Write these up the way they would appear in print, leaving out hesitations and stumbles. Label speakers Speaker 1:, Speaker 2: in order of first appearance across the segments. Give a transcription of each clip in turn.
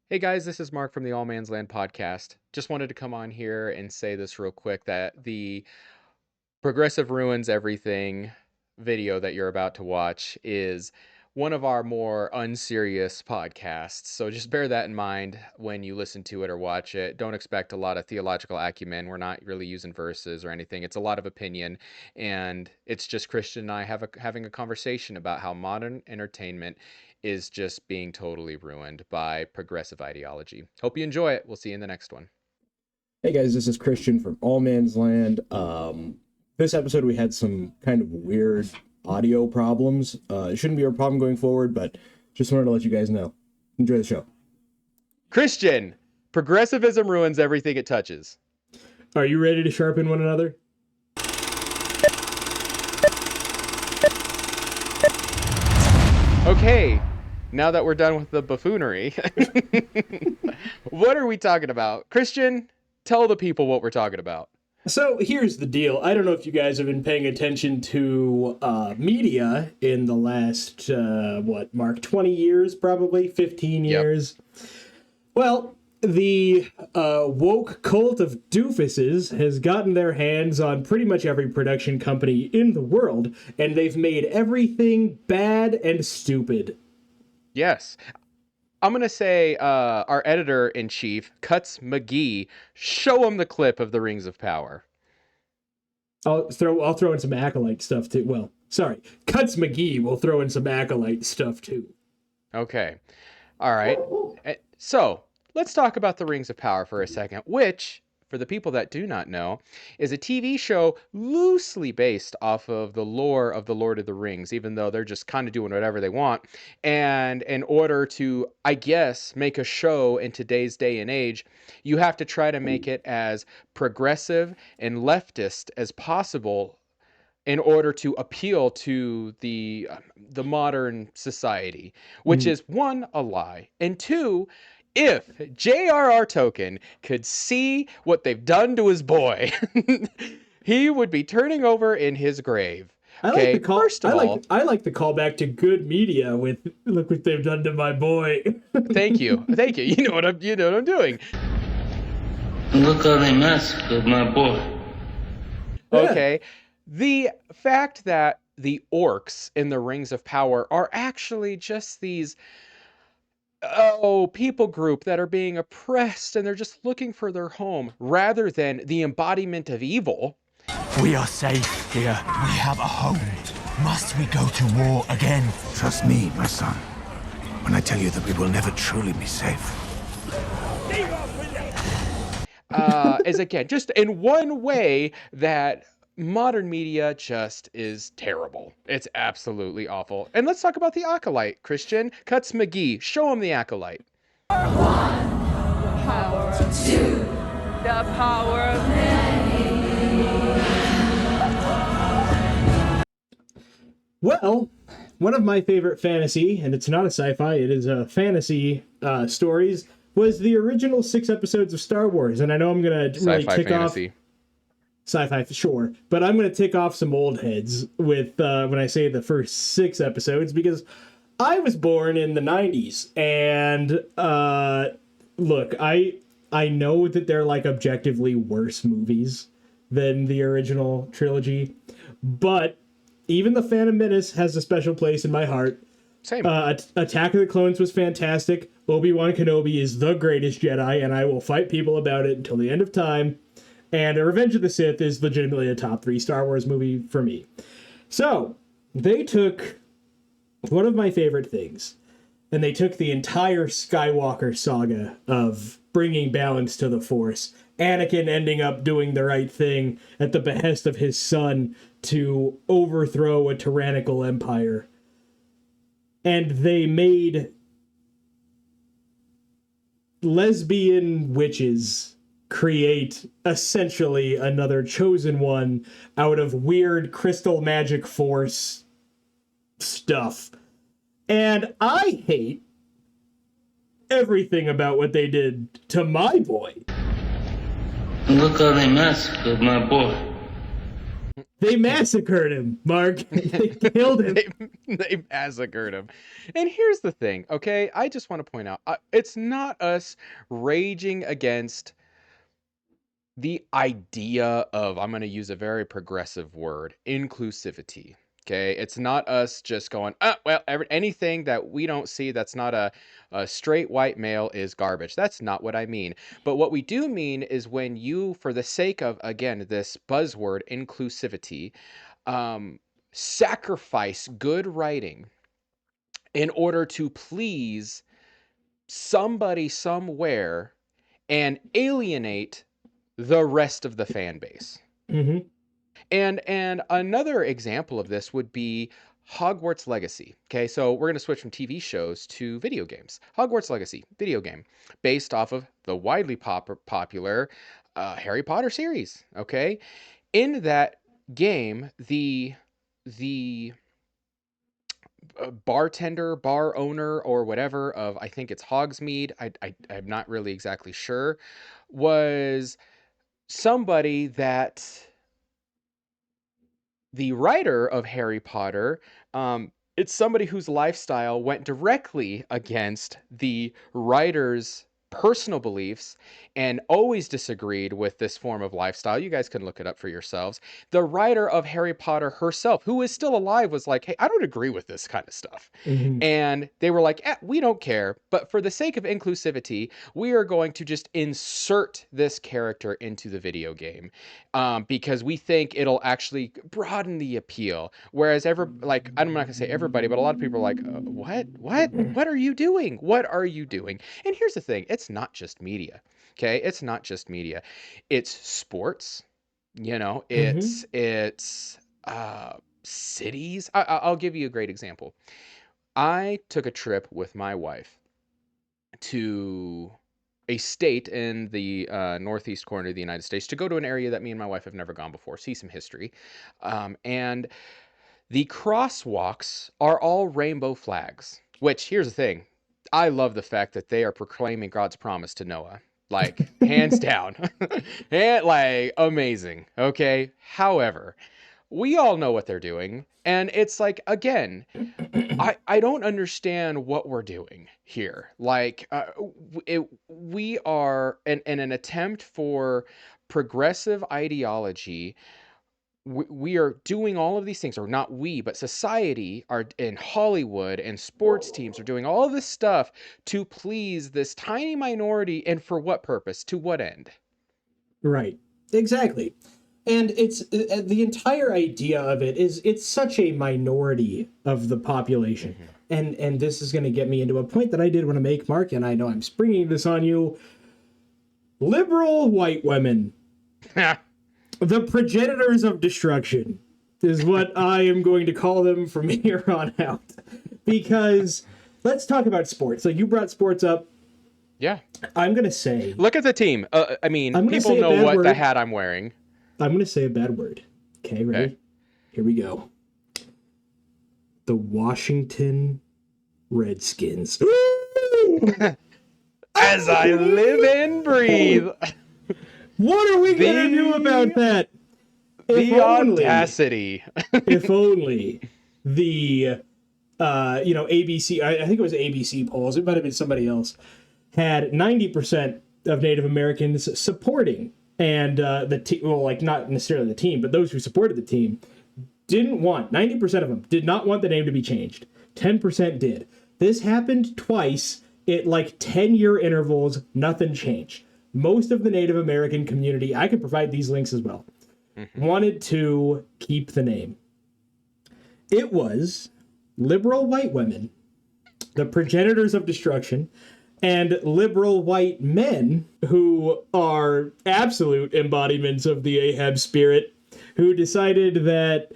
Speaker 1: Hey guys, this is Mark from the All Man's Land podcast. Just wanted to come on here and say this real quick that the Progressive Ruins Everything video that you're about to watch is one of our more unserious podcasts. So just bear that in mind when you listen to it or watch it. Don't expect a lot of theological acumen. We're not really using verses or anything. It's a lot of opinion, and it's just Christian and I having a conversation about how modern entertainment is just being totally ruined by progressive ideology. Hope you enjoy it. We'll see you in the next one.
Speaker 2: Hey guys, this is Christian from All Man's Land. This episode we had some kind of weird audio problems. It shouldn't be a problem going forward, but just wanted to let you guys know. Enjoy the show.
Speaker 1: Christian, progressivism ruins everything it touches.
Speaker 2: Are you ready to sharpen one another?
Speaker 1: Okay, now that we're done with the buffoonery, what are we talking about? Christian, tell the people what we're talking about.
Speaker 3: So here's the deal. I don't know if you guys have been paying attention to media in the last, Mark, 20 years, probably 15 years. Yep. Well, the woke cult of doofuses has gotten their hands on pretty much every production company in the world, and they've made everything bad and stupid.
Speaker 1: Yes. I'm going to say our editor-in-chief, Cuts McGee, show him the clip of the Rings of Power.
Speaker 3: I'll throw in some Acolyte stuff, too. Well, sorry. Cuts McGee will throw in some Acolyte stuff, too.
Speaker 1: Okay. All right. So, let's talk about the Rings of Power for a second, which, for the people that do not know, is a TV show loosely based off of the lore of the Lord of the Rings, even though they're just kind of doing whatever they want. And in order to, I guess, make a show in today's day and age, you have to try to make it as progressive and leftist as possible in order to appeal to the modern society, which is, one, a lie, and two, if J.R.R. Tolkien could see what they've done to his boy, he would be turning over in his grave. Okay, first of all,
Speaker 3: I like the callback to good media with "Look what they've done to my boy."
Speaker 1: Thank you. You know what I'm doing.
Speaker 4: Look how they massacred my boy.
Speaker 1: Okay, the fact that the orcs in the Rings of Power are actually just these people group that are being oppressed and they're just looking for their home rather than the embodiment of evil.
Speaker 5: We are safe here. We have a home. Must we go to war again?
Speaker 6: Trust me, my son, when I tell you that we will never truly be safe.
Speaker 1: Is again, just in one way that modern media just is terrible. It's absolutely awful. And let's talk about the Acolyte, Christian. Cuts McGee, show him the Acolyte.
Speaker 7: One, the power of two, the power of many.
Speaker 3: Well, one of my favorite fantasy, and it's not a sci-fi, it is a fantasy stories, was the original 6 episodes of Star Wars. And I know I'm going to really tick
Speaker 1: fantasy.
Speaker 3: off sci-fi, sure, but I'm going to tick off some old heads with when I say the first 6 episodes, because I was born in the 90s, and look, I know that they're like objectively worse movies than the original trilogy, but even The Phantom Menace has a special place in my heart.
Speaker 1: Same.
Speaker 3: Attack of the Clones was fantastic. Obi-Wan Kenobi is the greatest Jedi, and I will fight people about it until the end of time. And Revenge of the Sith is legitimately a top 3 Star Wars movie for me. So, they took one of my favorite things, and they took the entire Skywalker saga of bringing balance to the Force, Anakin ending up doing the right thing at the behest of his son to overthrow a tyrannical empire. And they made lesbian witches create essentially another chosen one out of weird crystal magic force stuff. And I hate everything about what they did to my boy.
Speaker 4: Look how they massacred my boy.
Speaker 3: They massacred him, Mark. They killed him.
Speaker 1: They massacred him. And here's the thing, okay? I just want to point out, it's not us raging against the idea of, I'm going to use a very progressive word, inclusivity. Okay, it's not us just going, well, anything that we don't see that's not a straight white male is garbage. That's not what I mean. But what we do mean is when you, for the sake of, again, this buzzword, inclusivity, sacrifice good writing in order to please somebody somewhere and alienate the rest of the fan base.
Speaker 3: Mm-hmm.
Speaker 1: And another example of this would be Hogwarts Legacy. Okay, so we're going to switch from TV shows to video games. Hogwarts Legacy, video game, based off of the widely popular Harry Potter series. Okay, in that game, the bartender, bar owner, or whatever of, I think it's Hogsmeade, I'm not really exactly sure, was somebody that the writer of Harry Potter, it's somebody whose lifestyle went directly against the writer's personal beliefs and always disagreed with this form of lifestyle. You guys can look it up for yourselves. The writer of Harry Potter herself, who is still alive, was like, hey, I don't agree with this kind of stuff.
Speaker 3: Mm-hmm.
Speaker 1: And they were like, we don't care. But for the sake of inclusivity, we are going to just insert this character into the video game because we think it'll actually broaden the appeal. Whereas I'm not going to say everybody, but a lot of people are like, what are you doing? What are you doing? And here's the thing. It's not just media. Okay. It's not just media. It's sports, it's cities. I'll give you a great example. I took a trip with my wife to a state in the northeast corner of the United States to go to an area that me and my wife have never gone before, see some history. And the crosswalks are all rainbow flags, which, here's the thing. I love the fact that they are proclaiming God's promise to Noah. Like, hands down. And, like, amazing. Okay. However, we all know what they're doing. And it's like, again, I don't understand what we're doing here. Like, we are in an attempt for progressive ideology. We are doing all of these things, or not we, but society are in Hollywood and sports teams are doing all of this stuff to please this tiny minority. And for what purpose? To what end?
Speaker 3: Right. Exactly. And it's the entire idea of it is it's such a minority of the population. Mm-hmm. And this is going to get me into a point that I did want to make, Mark, and I know I'm springing this on you. Liberal white women. The progenitors of destruction is what I am going to call them from here on out. Because let's talk about sports. Like, you brought sports up.
Speaker 1: Yeah.
Speaker 3: I'm going to say...
Speaker 1: Look at the team. People know what the hat I'm wearing.
Speaker 3: I'm going to say a bad word. Okay, ready? Okay. Here we go. The Washington Redskins.
Speaker 1: As I live and breathe.
Speaker 3: What are we going to do about that?
Speaker 1: The audacity.
Speaker 3: If only the, ABC, I think it was ABC polls, it might have been somebody else, had 90% of Native Americans supporting. And the team, well, like, not necessarily the team, but those who supported the team didn't want, 90% of them did not want the name to be changed. 10% did. This happened twice at like 10-year intervals, nothing changed. Most of the Native American community, I can provide these links as well, wanted to keep the name. It was liberal white women, the progenitors of destruction, and liberal white men who are absolute embodiments of the Ahab spirit, who decided that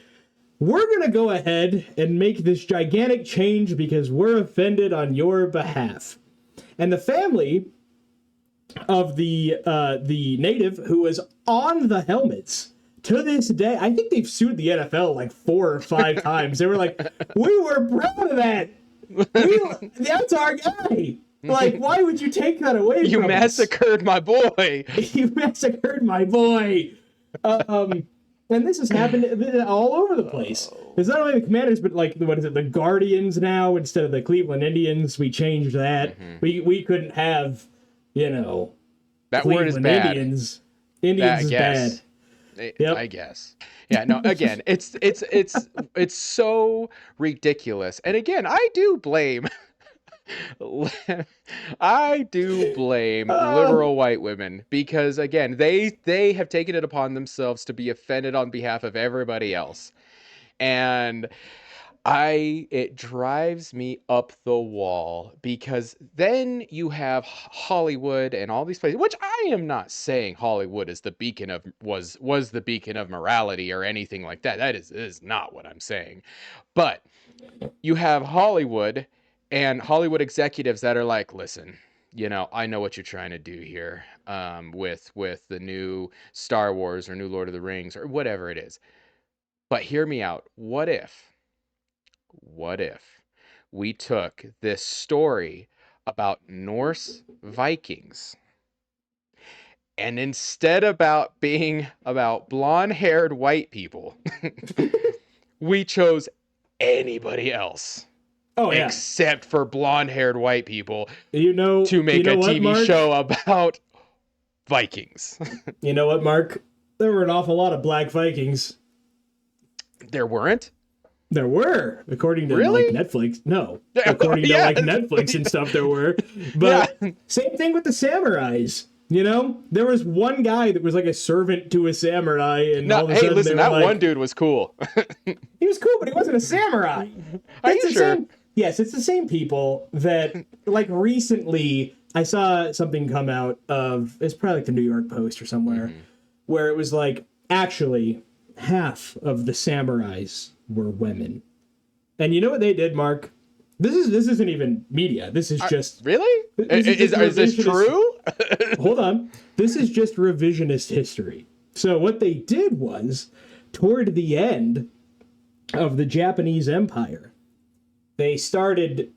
Speaker 3: we're going to go ahead and make this gigantic change because we're offended on your behalf. And the family of the native who was on the helmets to this day, I think they've sued the NFL like 4 or 5 times. They were like, we were proud of that. That's our guy. Like, why would you take that away from us?
Speaker 1: You massacred my boy.
Speaker 3: You massacred my boy. And this has happened all over the place. It's not only the Commanders, but like, what is it, the Guardians now instead of the Cleveland Indians. We changed that. We couldn't have,
Speaker 1: That word is
Speaker 3: Cleveland
Speaker 1: bad.
Speaker 3: Indians. Indians is bad. Yep.
Speaker 1: I guess. Yeah, no, again, it's so ridiculous. And again, I do blame liberal white women because again, they have taken it upon themselves to be offended on behalf of everybody else. And it drives me up the wall because then you have Hollywood and all these places, which I am not saying Hollywood is the beacon of was the beacon of morality or anything like that. That is not what I'm saying. But you have Hollywood and Hollywood executives that are like, listen, I know what you're trying to do here with the new Star Wars or new Lord of the Rings or whatever it is. But hear me out. What if we took this story about Norse Vikings and instead about being about blonde-haired white people, we chose anybody else.
Speaker 3: Oh, yeah.
Speaker 1: Except for blonde-haired white people
Speaker 3: to
Speaker 1: make a TV show about Vikings.
Speaker 3: You know what, Mark? There were an awful lot of black Vikings.
Speaker 1: There weren't?
Speaker 3: There were, according to
Speaker 1: really?
Speaker 3: like Netflix. No, according to like Netflix and stuff, there were. But same thing with the samurais. There was one guy that was like a servant to a samurai, and all of a sudden
Speaker 1: listen, that
Speaker 3: like,
Speaker 1: one dude was cool.
Speaker 3: He was cool, but he wasn't a samurai.
Speaker 1: Are you sure?
Speaker 3: Yes, it's the same people that like recently I saw something come out of. It's probably like the New York Post or somewhere, where it was like actually half of the samurais were women. And you know what they did, Mark? This isn't even media. This is just
Speaker 1: really? Is this true?
Speaker 3: Hold on. This is just revisionist history. So what they did was, toward the end of the Japanese Empire, they started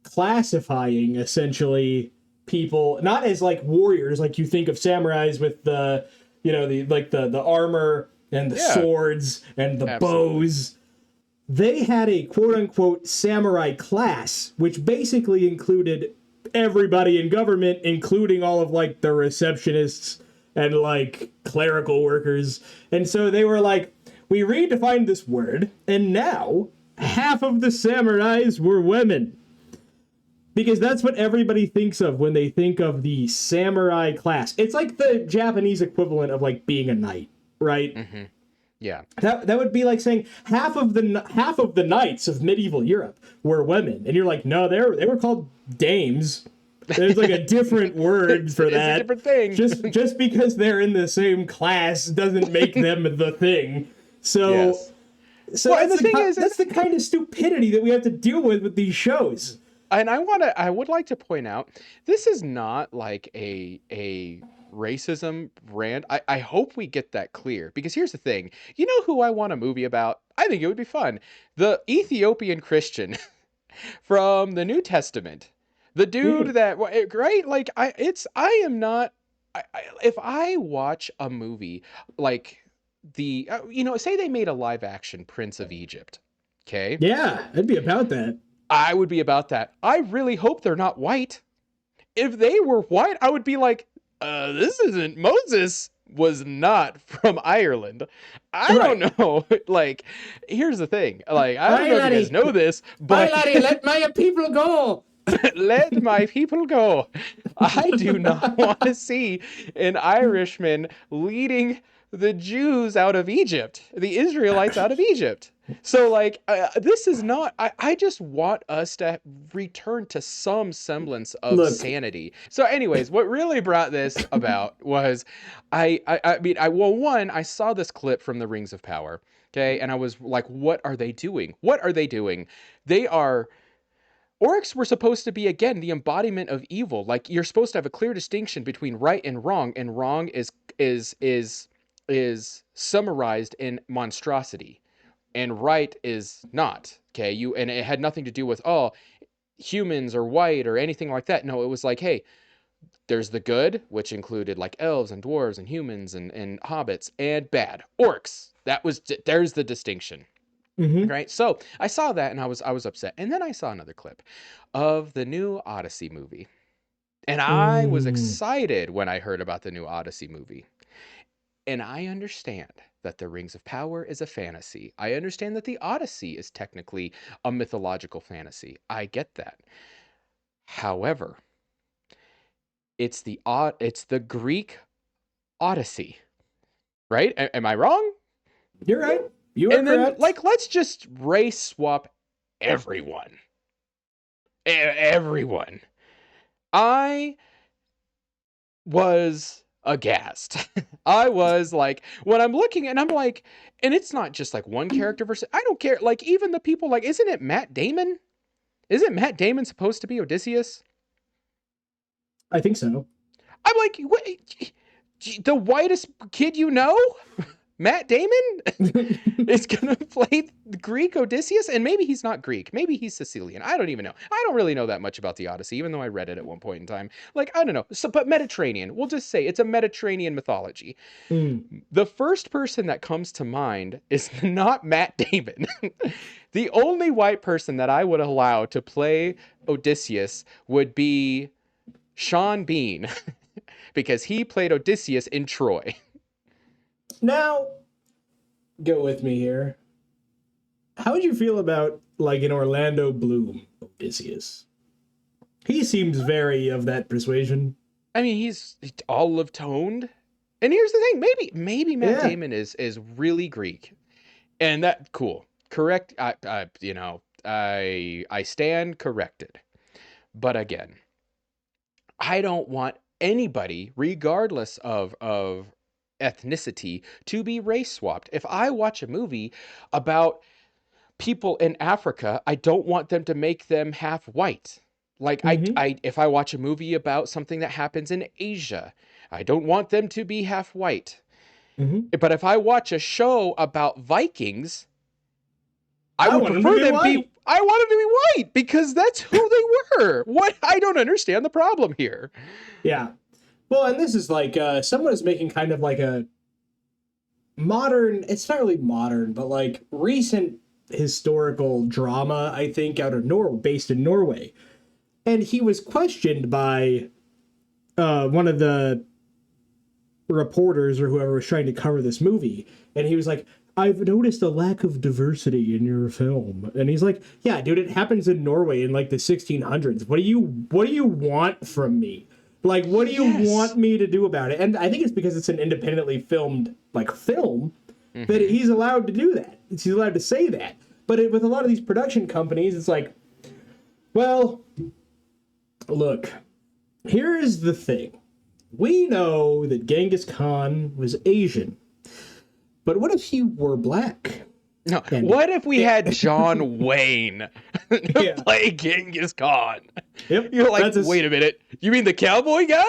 Speaker 3: classifying essentially people not as like warriors, like you think of samurais with the the armor and the swords and the bows. They had a quote-unquote samurai class, which basically included everybody in government, including all of like the receptionists and like clerical workers. And so they were like, we redefined this word, and now half of the samurais were women. Because that's what everybody thinks of when they think of the samurai class. It's like the Japanese equivalent of like being a knight, right?
Speaker 1: Mm-hmm. Yeah.
Speaker 3: That would be like saying half of the knights of medieval Europe were women, and you're like, no, they were called dames. There's like a different word for that.
Speaker 1: It's a different thing.
Speaker 3: Just because they're in the same class doesn't make them the thing. So,
Speaker 1: yes.
Speaker 3: Well, that's the kind of stupidity that we have to deal with these shows.
Speaker 1: And I would like to point out, this is not like a racism rant. I hope we get that clear, because here's the thing. You know who I want a movie about? I think it would be fun. The Ethiopian Christian from the New Testament. The dude that, right? Like, if I watch a movie like say they made a live action Prince of Egypt. Okay.
Speaker 3: Yeah, I'd be about that.
Speaker 1: I would be about that. I really hope they're not white. If they were white, I would be like, Moses was not from Ireland. I don't know. Like, here's the thing. Like, I don't know if you guys know this, but...
Speaker 3: laddie, let my people go.
Speaker 1: Let my people go. I do not want to see an Irishman leading the Jews out of Egypt, the Israelites out of Egypt. So, like, this is not... I just want us to return to some semblance of sanity. So, anyways, what really brought this about was... I saw this clip from the Rings of Power, okay? And I was like, what are they doing? What are they doing? Orcs were supposed to be, again, the embodiment of evil. Like, you're supposed to have a clear distinction between right and wrong is summarized in monstrosity. And right is not, okay? And it had nothing to do with, humans or white or anything like that. No, it was like, hey, There's the good, which included like elves and dwarves and humans and hobbits, and bad orcs. There's the distinction.
Speaker 3: Mm-hmm.
Speaker 1: Right. So I saw that and I was upset. And then I saw another clip of the new Odyssey movie. And I was excited when I heard about the new Odyssey movie. And I understand that the Rings of Power is a fantasy. I understand that the Odyssey is technically a mythological fantasy. I get that. However, it's the Greek Odyssey, right? Am I wrong?
Speaker 3: You're right. You are
Speaker 1: And then,
Speaker 3: correct.
Speaker 1: like, let's just race swap everyone. Everyone. I was aghast. I was like, when I'm looking and I'm like, and it's not just like one character versus, I don't care. Like, even the people, like, isn't it Matt Damon? Isn't Matt Damon supposed to be Odysseus?
Speaker 3: I think so.
Speaker 1: I'm like, what? The whitest kid you know? Matt Damon is going to play Greek Odysseus, and maybe he's not Greek. Maybe he's Sicilian. I don't even know. I don't really know that much about the Odyssey, even though I read it at one point in time. Like, I don't know. So, but Mediterranean, we'll just say it's a Mediterranean mythology. The first person that comes to mind is not Matt Damon. The only white person that I would allow to play Odysseus would be Sean Bean, because he played Odysseus in Troy.
Speaker 3: Now, go with me here. How would you feel about, like, an Orlando Bloom Odysseus? He seems very of that persuasion.
Speaker 1: I mean, he's olive toned. And here's the thing, maybe Matt Damon is really Greek. And that cool. Correct. I stand corrected. But again, I don't want anybody, regardless of ethnicity, to be race swapped. If I watch a movie about people in Africa, I don't want them to make them half white. Like, if I watch a movie about something that happens in Asia, I don't want them to be half white. But if I watch a show about Vikings, I would prefer them be. I want them to be white because that's who they were. What? I don't understand the problem here.
Speaker 3: Yeah. Well, and this is like someone is making kind of like a modern. It's not really modern, but like recent historical drama. I think out of based in Norway, and he was questioned by one of the reporters or whoever was trying to cover this movie, and he was like, I've noticed a lack of diversity in your film. And he's like, yeah, dude, it happens in Norway in like the 1600s. What do you want from me? Like, what do you want me to do about it? And I think it's because it's an independently filmed like film that he's allowed to do that. He's allowed to say that. But with a lot of these production companies, it's like, well, look, here is the thing. We know that Genghis Khan was Asian. But what if he were black?
Speaker 1: No. What if we had John Wayne play Genghis Khan?
Speaker 3: Yep.
Speaker 1: You're like, wait a minute. You mean the cowboy guy?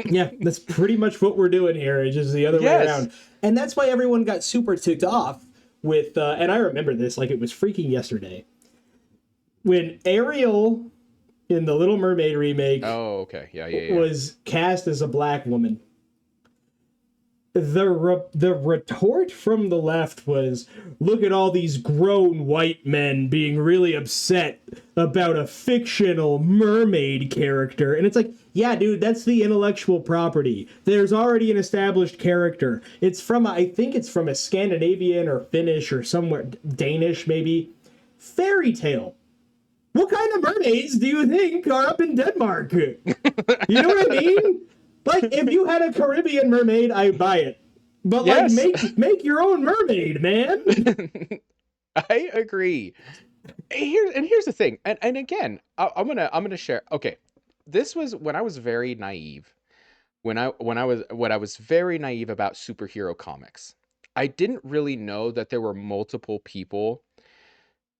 Speaker 3: Yeah, that's pretty much what we're doing here. It's just the other way around. And that's why everyone got super ticked off with, and I remember this like it was freaking yesterday, when Ariel in the Little Mermaid remake was cast as a black woman. The retort from the left was, look at all these grown white men being really upset about a fictional mermaid character. And it's like, yeah, dude, that's the intellectual property. There's already an established character. I think it's from a Scandinavian or Finnish or somewhere, Danish maybe, fairy tale. What kind of mermaids do you think are up in Denmark? You know what I mean? Like, if you had a Caribbean mermaid, I'd buy it. But, like, make your own mermaid, man.
Speaker 1: I agree. Here's the thing. And again, I'm gonna share. Okay, this was when I was very naive. When I was very naive about superhero comics. I didn't really know that there were multiple people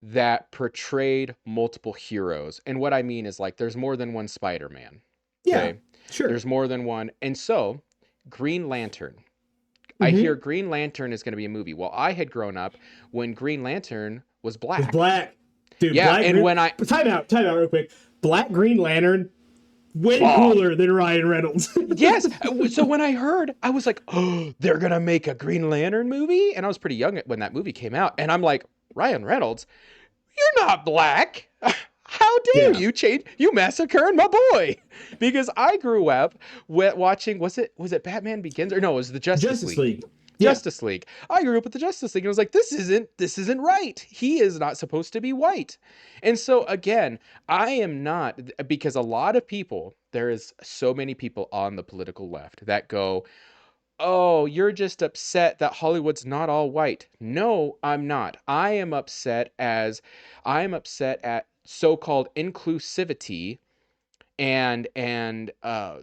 Speaker 1: that portrayed multiple heroes. And what I mean is, like, there's more than one Spider-Man.
Speaker 3: Yeah. Sure.
Speaker 1: There's more than one. And so, Green Lantern. I hear Green Lantern is going to be a movie. Well, I had grown up when Green Lantern was black.
Speaker 3: It was black. Dude,
Speaker 1: yeah,
Speaker 3: black,
Speaker 1: and when I...
Speaker 3: Time out real quick. Black Green Lantern, way cooler than Ryan Reynolds.
Speaker 1: Yes. So when I heard, I was like, oh, they're going to make a Green Lantern movie? And I was pretty young when that movie came out. And I'm like, Ryan Reynolds, you're not black. How dare you change? You massacring my boy. Because I grew up watching, was it Batman Begins? Or no, it was the Justice League. Justice League. I grew up with the Justice League and I was like, this isn't right. He is not supposed to be white. And so again, I am not, because a lot of people, there is so many people on the political left that go, oh, you're just upset that Hollywood's not all white. No, I'm not. I am upset at so-called inclusivity and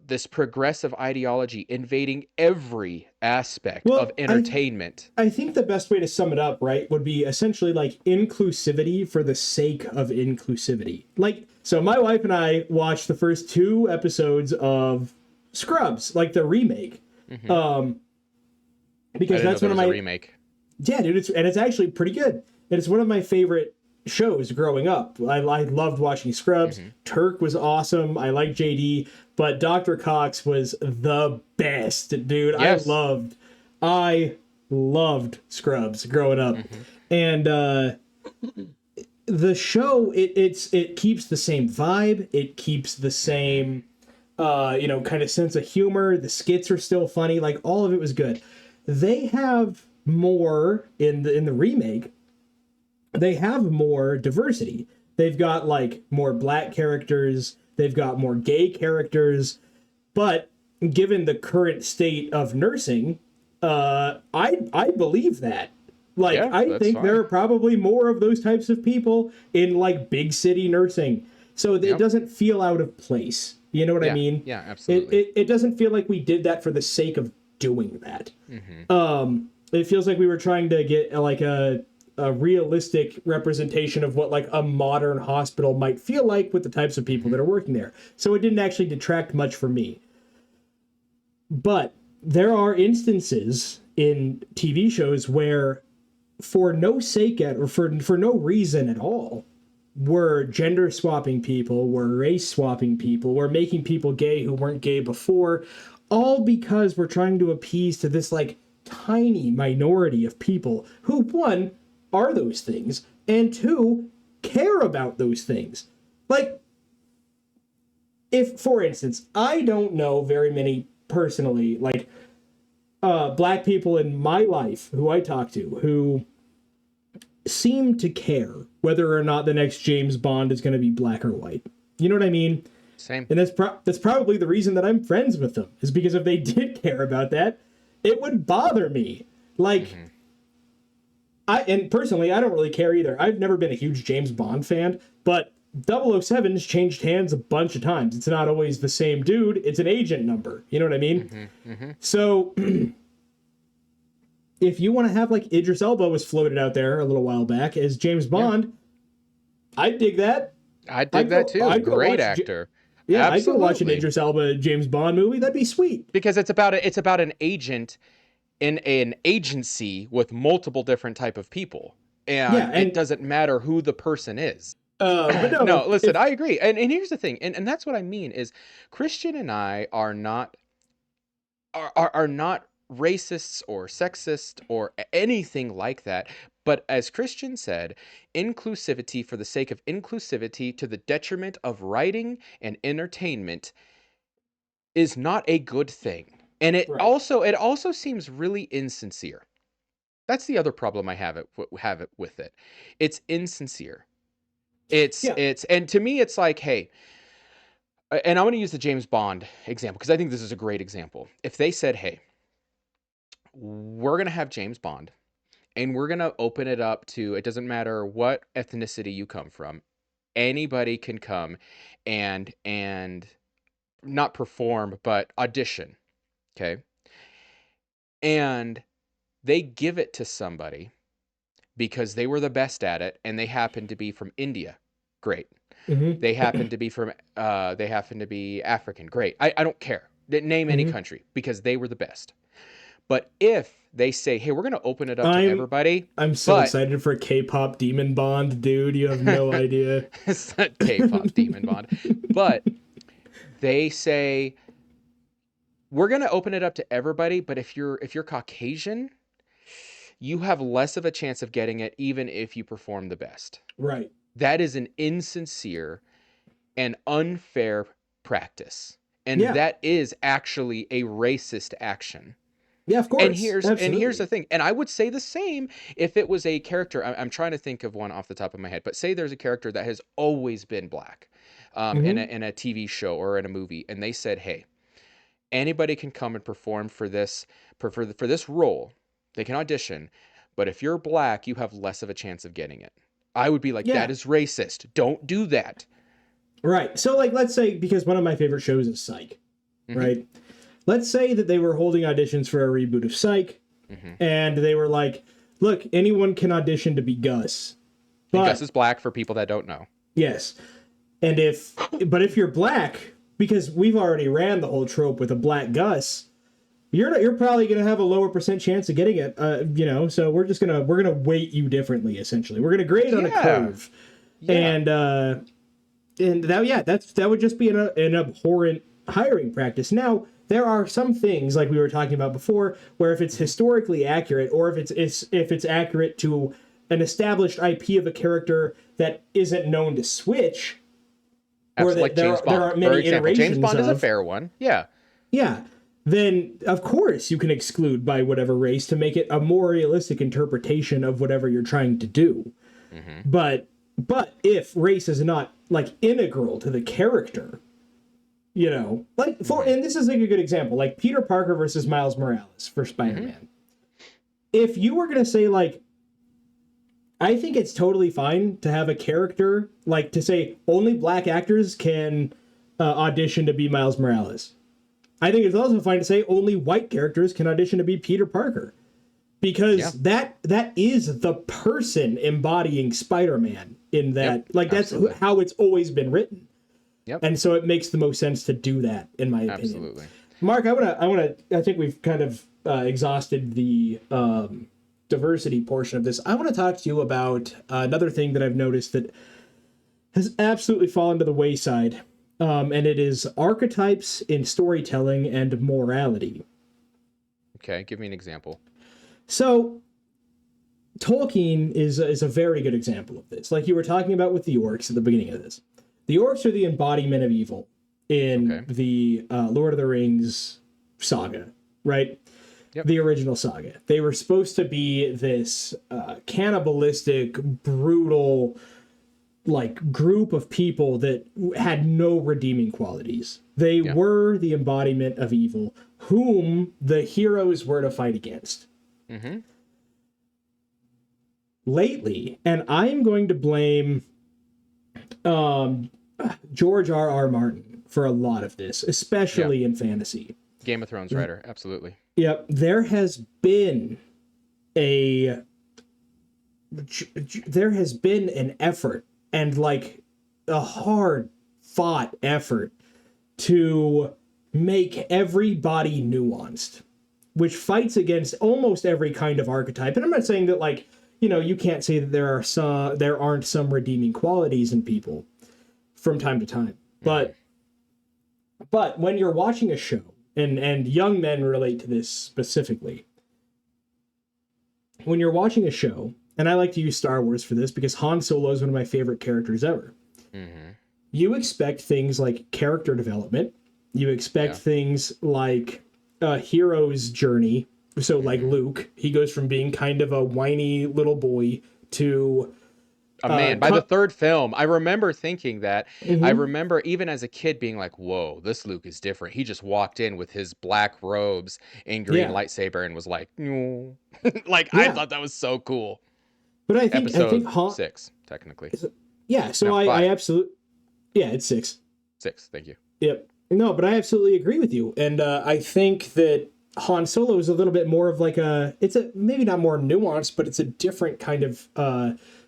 Speaker 1: this progressive ideology invading every aspect of entertainment.
Speaker 3: I think the best way to sum it up, right, would be essentially like inclusivity for the sake of inclusivity. Like, so my wife and I watched the first 2 episodes of Scrubs, like the remake. Because that's one of my
Speaker 1: remake.
Speaker 3: Yeah, dude, it's actually pretty good. And it's one of my favorite shows growing up. I loved watching Scrubs. Turk was awesome. I liked JD, but Dr. Cox was the best, dude.
Speaker 1: Yes.
Speaker 3: I loved Scrubs growing up. And the show, it keeps the same vibe. It keeps the same kind of sense of humor. The skits are still funny. Like, all of it was good. They have more in the remake. They have more diversity. They've got like more black characters. They've got more gay characters. But given the current state of nursing, I believe that. Like,
Speaker 1: Yeah,
Speaker 3: I think there are probably more of those types of people in like big city nursing. So it doesn't feel out of place. You know what I mean?
Speaker 1: Yeah, absolutely.
Speaker 3: It doesn't feel like we did that for the sake of doing that. It feels like we were trying to get like a realistic representation of what like a modern hospital might feel like with the types of people that are working there. So it didn't actually detract much from me. But there are instances in TV shows where for no sake or for no reason at all, we're gender swapping people, we're race swapping people, we're making people gay who weren't gay before, all because we're trying to appease to this like tiny minority of people who, one, are those things, and 2, care about those things. Like, if, for instance, I don't know very many personally, like, black people in my life who I talk to who seem to care whether or not the next James Bond is going to be black or white. You know what I mean?
Speaker 1: Same.
Speaker 3: And that's probably the reason that I'm friends with them, is because if they did care about that, it would bother me. Like, and personally, I don't really care either. I've never been a huge James Bond fan, but 007's changed hands a bunch of times. It's not always the same dude. It's an agent number. You know what I mean? So if you want to have like Idris Elba was floated out there a little while back as James Bond, I'd dig that.
Speaker 1: I'd dig that too. Great actor.
Speaker 3: Yeah,
Speaker 1: Absolutely.
Speaker 3: I'd go watch an Idris Elba James Bond movie. That'd be sweet.
Speaker 1: Because it's about an agent in an agency with multiple different type of people, and it doesn't matter who the person is.
Speaker 3: But
Speaker 1: no, listen, I agree, and here's the thing, and that's what I mean is Christian and I are not racists or sexist or anything like that. But as Christian said, inclusivity for the sake of inclusivity to the detriment of writing and entertainment is not a good thing. And it also seems really insincere. That's the other problem I have with it. It's insincere. And to me it's like, hey, and I'm going to use the James Bond example because I think this is a great example. If they said, hey, we're going to have James Bond and we're going to open it up to, it doesn't matter what ethnicity you come from, anybody can come and not perform, but audition. Okay. And they give it to somebody because they were the best at it and they happen to be from India. Great. They happen to be African. Great. I don't care. Name any country because they were the best. But if they say, hey, we're going to open it up to everybody.
Speaker 3: I'm so excited for K-pop Demon Bond, dude. You have no idea.
Speaker 1: It's not K-pop Demon Bond. But they say, we're going to open it up to everybody, but if you're Caucasian, you have less of a chance of getting it, even if you perform the best.
Speaker 3: Right.
Speaker 1: That is an insincere and unfair practice. And
Speaker 3: Yeah.
Speaker 1: that is actually a racist action.
Speaker 3: Yeah, of course.
Speaker 1: And here's
Speaker 3: Absolutely.
Speaker 1: the thing. And I would say the same if it was a character. I'm trying to think of one off the top of my head, but say there's a character that has always been black in a TV show or in a movie, and they said, hey, anybody can come and perform for this role. They can audition, but if you're black, you have less of a chance of getting it. I would be like, that is racist. Don't do that.
Speaker 3: Right. So, like, let's say, because one of my favorite shows is Psych, right? Let's say that they were holding auditions for a reboot of Psych, and they were like, look, anyone can audition to be Gus.
Speaker 1: And Gus is black, for people that don't know.
Speaker 3: Yes. And if you're black, because we've already ran the whole trope with a black Gus, you're probably going to have a lower % chance of getting it, so we're going to weight you differently, essentially. We're going to grade on a curve. Yeah. And that would just be an abhorrent hiring practice. Now, there are some things, like we were talking about before, where if it's historically accurate, or if it's accurate to an established IP of a character that isn't known to switch, or that
Speaker 1: like
Speaker 3: there aren't many iterations
Speaker 1: James Bond is a
Speaker 3: of,
Speaker 1: fair one. Yeah.
Speaker 3: Yeah. Then, of course, you can exclude by whatever race to make it a more realistic interpretation of whatever you're trying to do. But if race is not, like, integral to the character, and this is like a good example, like Peter Parker versus Miles Morales for Spider-Man. If you were going to say, like, I think it's totally fine to have a character, like, to say only black actors can audition to be Miles Morales. I think it's also fine to say only white characters can audition to be Peter Parker. Because that is the person embodying Spider-Man in that. That's how it's always been written. Yep. And so it makes the most sense to do that, in my opinion.
Speaker 1: Absolutely.
Speaker 3: Mark, I think we've kind of exhausted the diversity portion of this. I want to talk to you about another thing that I've noticed that has absolutely fallen to the wayside. And it is archetypes in storytelling and morality.
Speaker 1: Okay, give me an example.
Speaker 3: So, Tolkien is a very good example of this. Like you were talking about with the orcs at the beginning of this. The orcs are the embodiment of evil in the Lord of the Rings saga, right? Yep. The original saga. They were supposed to be this cannibalistic, brutal, like, group of people that had no redeeming qualities. They were the embodiment of evil, whom the heroes were to fight against. Lately, and I'm going to blame George R.R. Martin for a lot of this, especially in fantasy.
Speaker 1: Game of Thrones writer, absolutely.
Speaker 3: Yep, there has been an effort, and like a hard fought effort, to make everybody nuanced, which fights against almost every kind of archetype. And I'm not saying that, like, you can't say that there aren't some redeeming qualities in people from time to time. But when you're watching a show, and young men relate to this specifically, when you're watching a show, and I like to use Star Wars for this because Han Solo is one of my favorite characters ever. You expect things like character development. You expect things like a hero's journey. So, like Luke, he goes from being kind of a whiny little boy to
Speaker 1: a man. By the third film, I remember thinking that. I remember even as a kid being like, whoa, this Luke is different. He just walked in with his black robes and green lightsaber and was like, no. I thought that was so cool.
Speaker 3: But I think
Speaker 1: Episode 6, technically.
Speaker 3: So no, I absolutely... Yeah, it's 6.
Speaker 1: 6, thank you.
Speaker 3: Yep. No, but I absolutely agree with you. And I think that Han Solo is a little bit more of like maybe not more nuanced, but it's a different kind of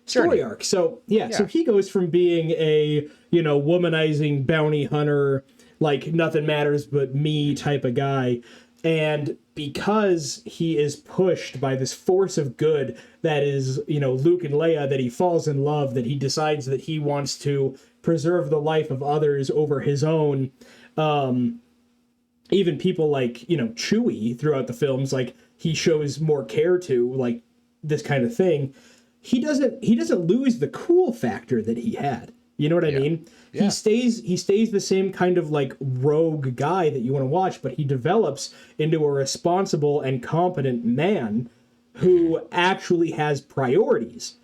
Speaker 3: story arc. So, so he goes from being a, womanizing bounty hunter, like nothing matters but me type of guy. And because he is pushed by this force of good that is, Luke and Leia, that he falls in love, that he decides that he wants to preserve the life of others over his own, Even people like, Chewie throughout the films, like he shows more care to, like, this kind of thing. He doesn't lose the cool factor that he had. You know what I mean?
Speaker 1: Yeah.
Speaker 3: He stays the same kind of like rogue guy that you want to watch, but he develops into a responsible and competent man who actually has priorities.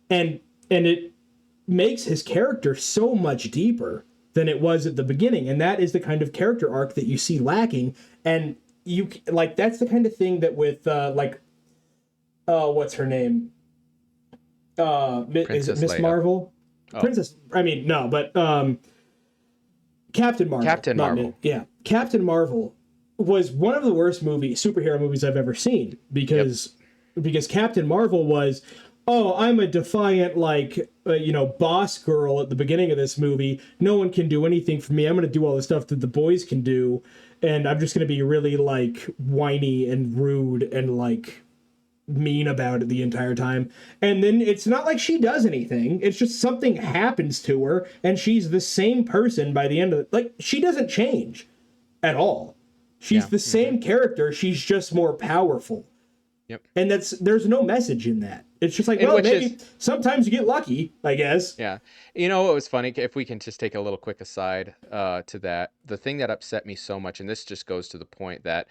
Speaker 3: And it makes his character so much deeper than it was at the beginning, and that is the kind of character arc that you see lacking. And you like, that's the kind of thing that with what's her name, is it
Speaker 1: Princess
Speaker 3: Miss
Speaker 1: Leia.
Speaker 3: Marvel?
Speaker 1: Oh.
Speaker 3: Princess, I mean, no, but Captain Marvel.
Speaker 1: Captain
Speaker 3: not
Speaker 1: Marvel.
Speaker 3: Yeah, Captain Marvel was one of the worst superhero movies I've ever seen, because Captain Marvel was, oh, I'm a defiant, like, boss girl at the beginning of this movie. No one can do anything for me. I'm going to do all the stuff that the boys can do, and I'm just going to be really, like, whiny and rude and, like, mean about it the entire time. And then it's not like she does anything. It's just something happens to her, and she's the same person by the end of it. Like, she doesn't change at all. She's the same character. She's just more powerful.
Speaker 1: Yep.
Speaker 3: And there's no message in that. It's just like, well, maybe sometimes you get lucky, I guess.
Speaker 1: Yeah. You know what was funny? If we can just take a little quick aside to that, the thing that upset me so much, and this just goes to the point that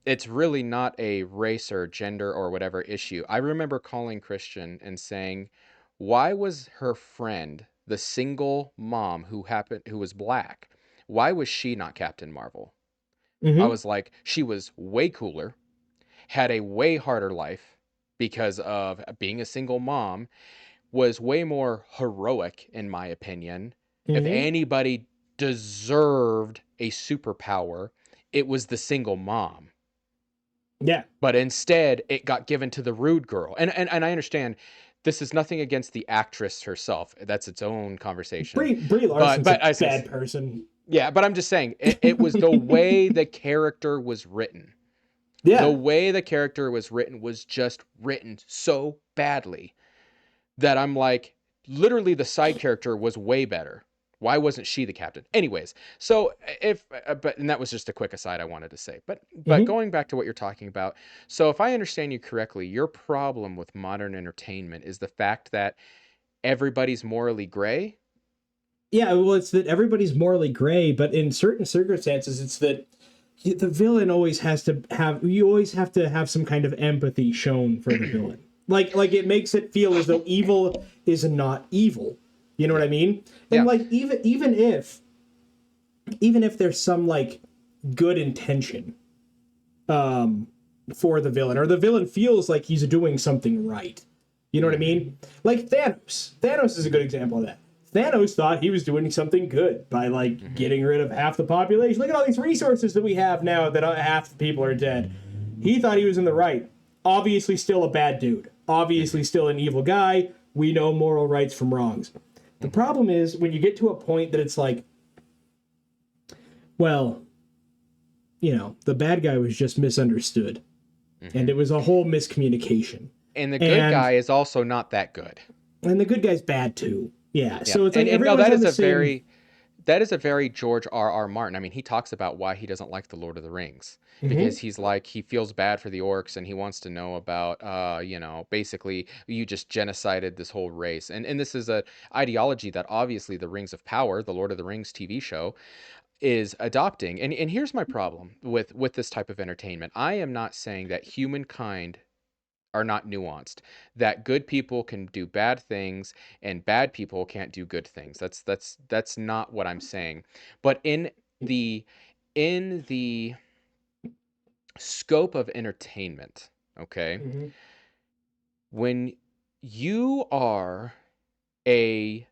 Speaker 1: it's really not a race or gender or whatever issue. I remember calling Christian and saying, why was her friend, the single mom who was black, why was she not Captain Marvel? I was like, she was way cooler, had a way harder life because of being a single mom, was way more heroic, in my opinion. If anybody deserved a superpower, it was the single mom.
Speaker 3: Yeah.
Speaker 1: But instead, it got given to the rude girl. And I understand this is nothing against the actress herself. That's its own conversation.
Speaker 3: Brie Larson's
Speaker 1: but
Speaker 3: a bad person.
Speaker 1: Yeah, but I'm just saying, it was the way the character was written.
Speaker 3: Yeah.
Speaker 1: The way the character was written was just written so badly that I'm like, literally the side character was way better. Why wasn't she the captain? Anyways, so and that was just a quick aside I wanted to say. But going back to what you're talking about, so if I understand you correctly, your problem with modern entertainment is the fact that everybody's morally gray.
Speaker 3: Yeah, well, it's that everybody's morally gray, but in certain circumstances, it's that the villain always has to have, you always have to have some kind of empathy shown for the villain. Like it makes it feel as though evil is not evil. You know what I mean? And like, even if there's some like good intention for the villain, or the villain feels like he's doing something right. You know what I mean? Like Thanos. Thanos is a good example of that. Thanos thought he was doing something good by like getting rid of half the population. Look at all these resources that we have now that half the people are dead. He thought he was in the right. Obviously still a bad dude. Obviously still an evil guy. We know moral rights from wrongs. The problem is when you get to a point that it's like, well, the bad guy was just misunderstood. And it was a whole miscommunication.
Speaker 1: And the good guy is also not that good.
Speaker 3: And the good guy's bad too. Yeah. So it's like,
Speaker 1: that is a very George R.R. Martin. I mean, he talks about why he doesn't like the Lord of the Rings, because he's like, he feels bad for the orcs and he wants to know about, basically you just genocided this whole race. And this is a ideology that obviously the Rings of Power, the Lord of the Rings TV show, is adopting. And here's my problem with this type of entertainment. I am not saying that humankind are not nuanced, that good people can do bad things and bad people can't do good things. That's not what I'm saying. But in the scope of entertainment, okay? When you are I'm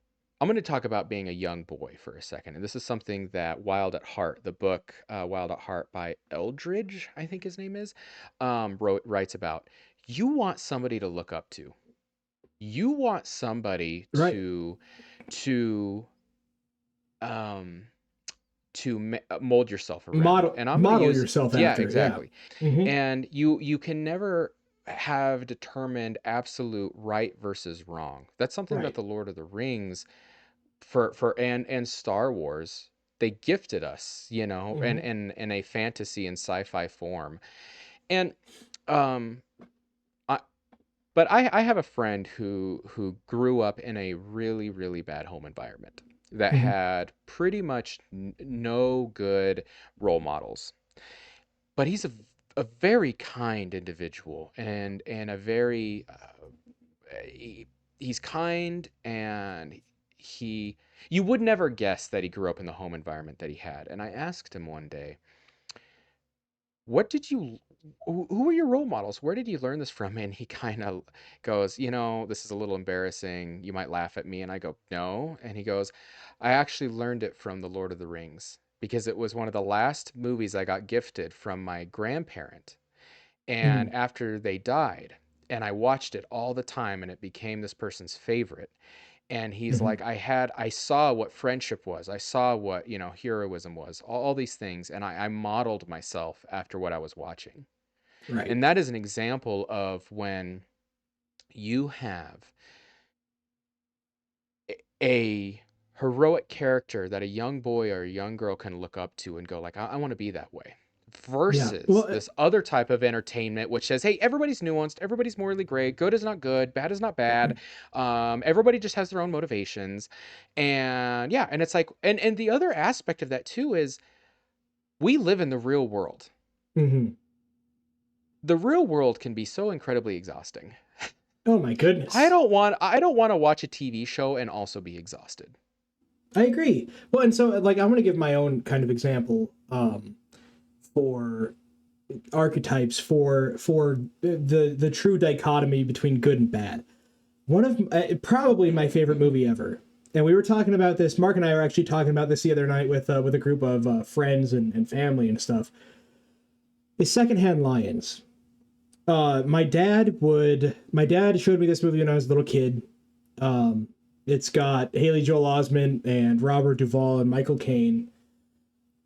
Speaker 1: going to talk about being a young boy for a second. And this is something that Wild at Heart, the book Wild at Heart by Eldridge, I think his name is, writes about. You want somebody to look up to. You want somebody to mold yourself around.
Speaker 3: Model yourself after.
Speaker 1: Yeah, exactly.
Speaker 3: Yeah.
Speaker 1: And you can never have determined absolute right versus wrong. That's something that the Lord of the Rings and Star Wars they gifted us, you know, in a fantasy and sci-fi form. And um I, but I have a friend who grew up in a really, really bad home environment that
Speaker 3: Mhm.
Speaker 1: had pretty much no good role models. But he's a very kind individual, and a very he, he's kind, and he you would never guess that he grew up in the home environment that he had. And I asked him one day, what did you who were your role models? Where did you learn this from? And he kind of goes, this is a little embarrassing. You might laugh at me. And I go, no. And he goes, I actually learned it from The Lord of the Rings because it was one of the last movies I got gifted from my grandparent. And
Speaker 3: Mhm.
Speaker 1: after they died, and I watched it all the time, and it became this person's favorite. And he's
Speaker 3: Mhm.
Speaker 1: like, I saw what friendship was. I saw what, heroism was, all these things. And I modeled myself after what I was watching.
Speaker 3: Right.
Speaker 1: And that is an example of when you have a heroic character that a young boy or a young girl can look up to and go like, I want to be that way.
Speaker 3: Yeah.
Speaker 1: Versus this other type of entertainment, which says, hey, everybody's nuanced, everybody's morally gray, good is not good, bad is not bad. Everybody just has their own motivations. And yeah, and it's like, and the other aspect of that too is we live in the real world.
Speaker 3: Mhm.
Speaker 1: The real world can be so incredibly exhausting.
Speaker 3: Oh my goodness.
Speaker 1: I don't want to watch a TV show and also be exhausted.
Speaker 3: I agree. Well, and so like I want to give my own kind of example for archetypes for the true dichotomy between good and bad. One of probably my favorite movie ever. And we were talking about this. Mark and I were actually talking about this the other night with a group of friends and family and stuff. Is Secondhand Lions. My dad showed me this movie when I was a little kid. Um, it's got Haley Joel Osment and Robert Duvall and Michael Caine.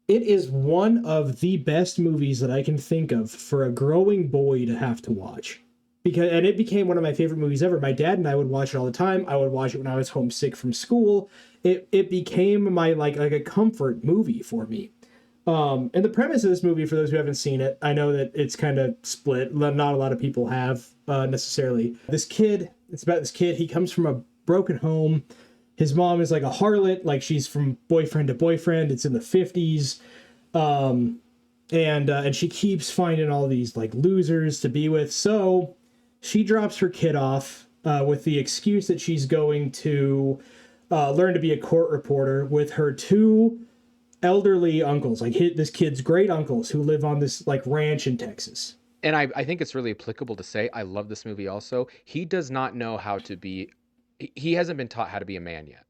Speaker 3: It is one of the best movies that I can think of for a growing boy to have to watch. And it became one of my favorite movies ever. My dad and I would watch it all the time. I would watch it when I was homesick from school. It became my like a comfort movie for me. And the premise of this movie, for those who haven't seen it, I know that it's kind of split. Not a lot of people have necessarily. It's about this kid. He comes from a broken home. His mom is like a harlot, like she's from boyfriend to boyfriend. It's in the 50s. And she keeps finding all these like losers to be with. So she drops her kid off with the excuse that she's going to learn to be a court reporter with her two elderly uncles, like this kid's great uncles who live on this like ranch in Texas.
Speaker 1: And I think it's really applicable to say, I love this movie also. He does not know how to be, he hasn't been taught how to be a man yet.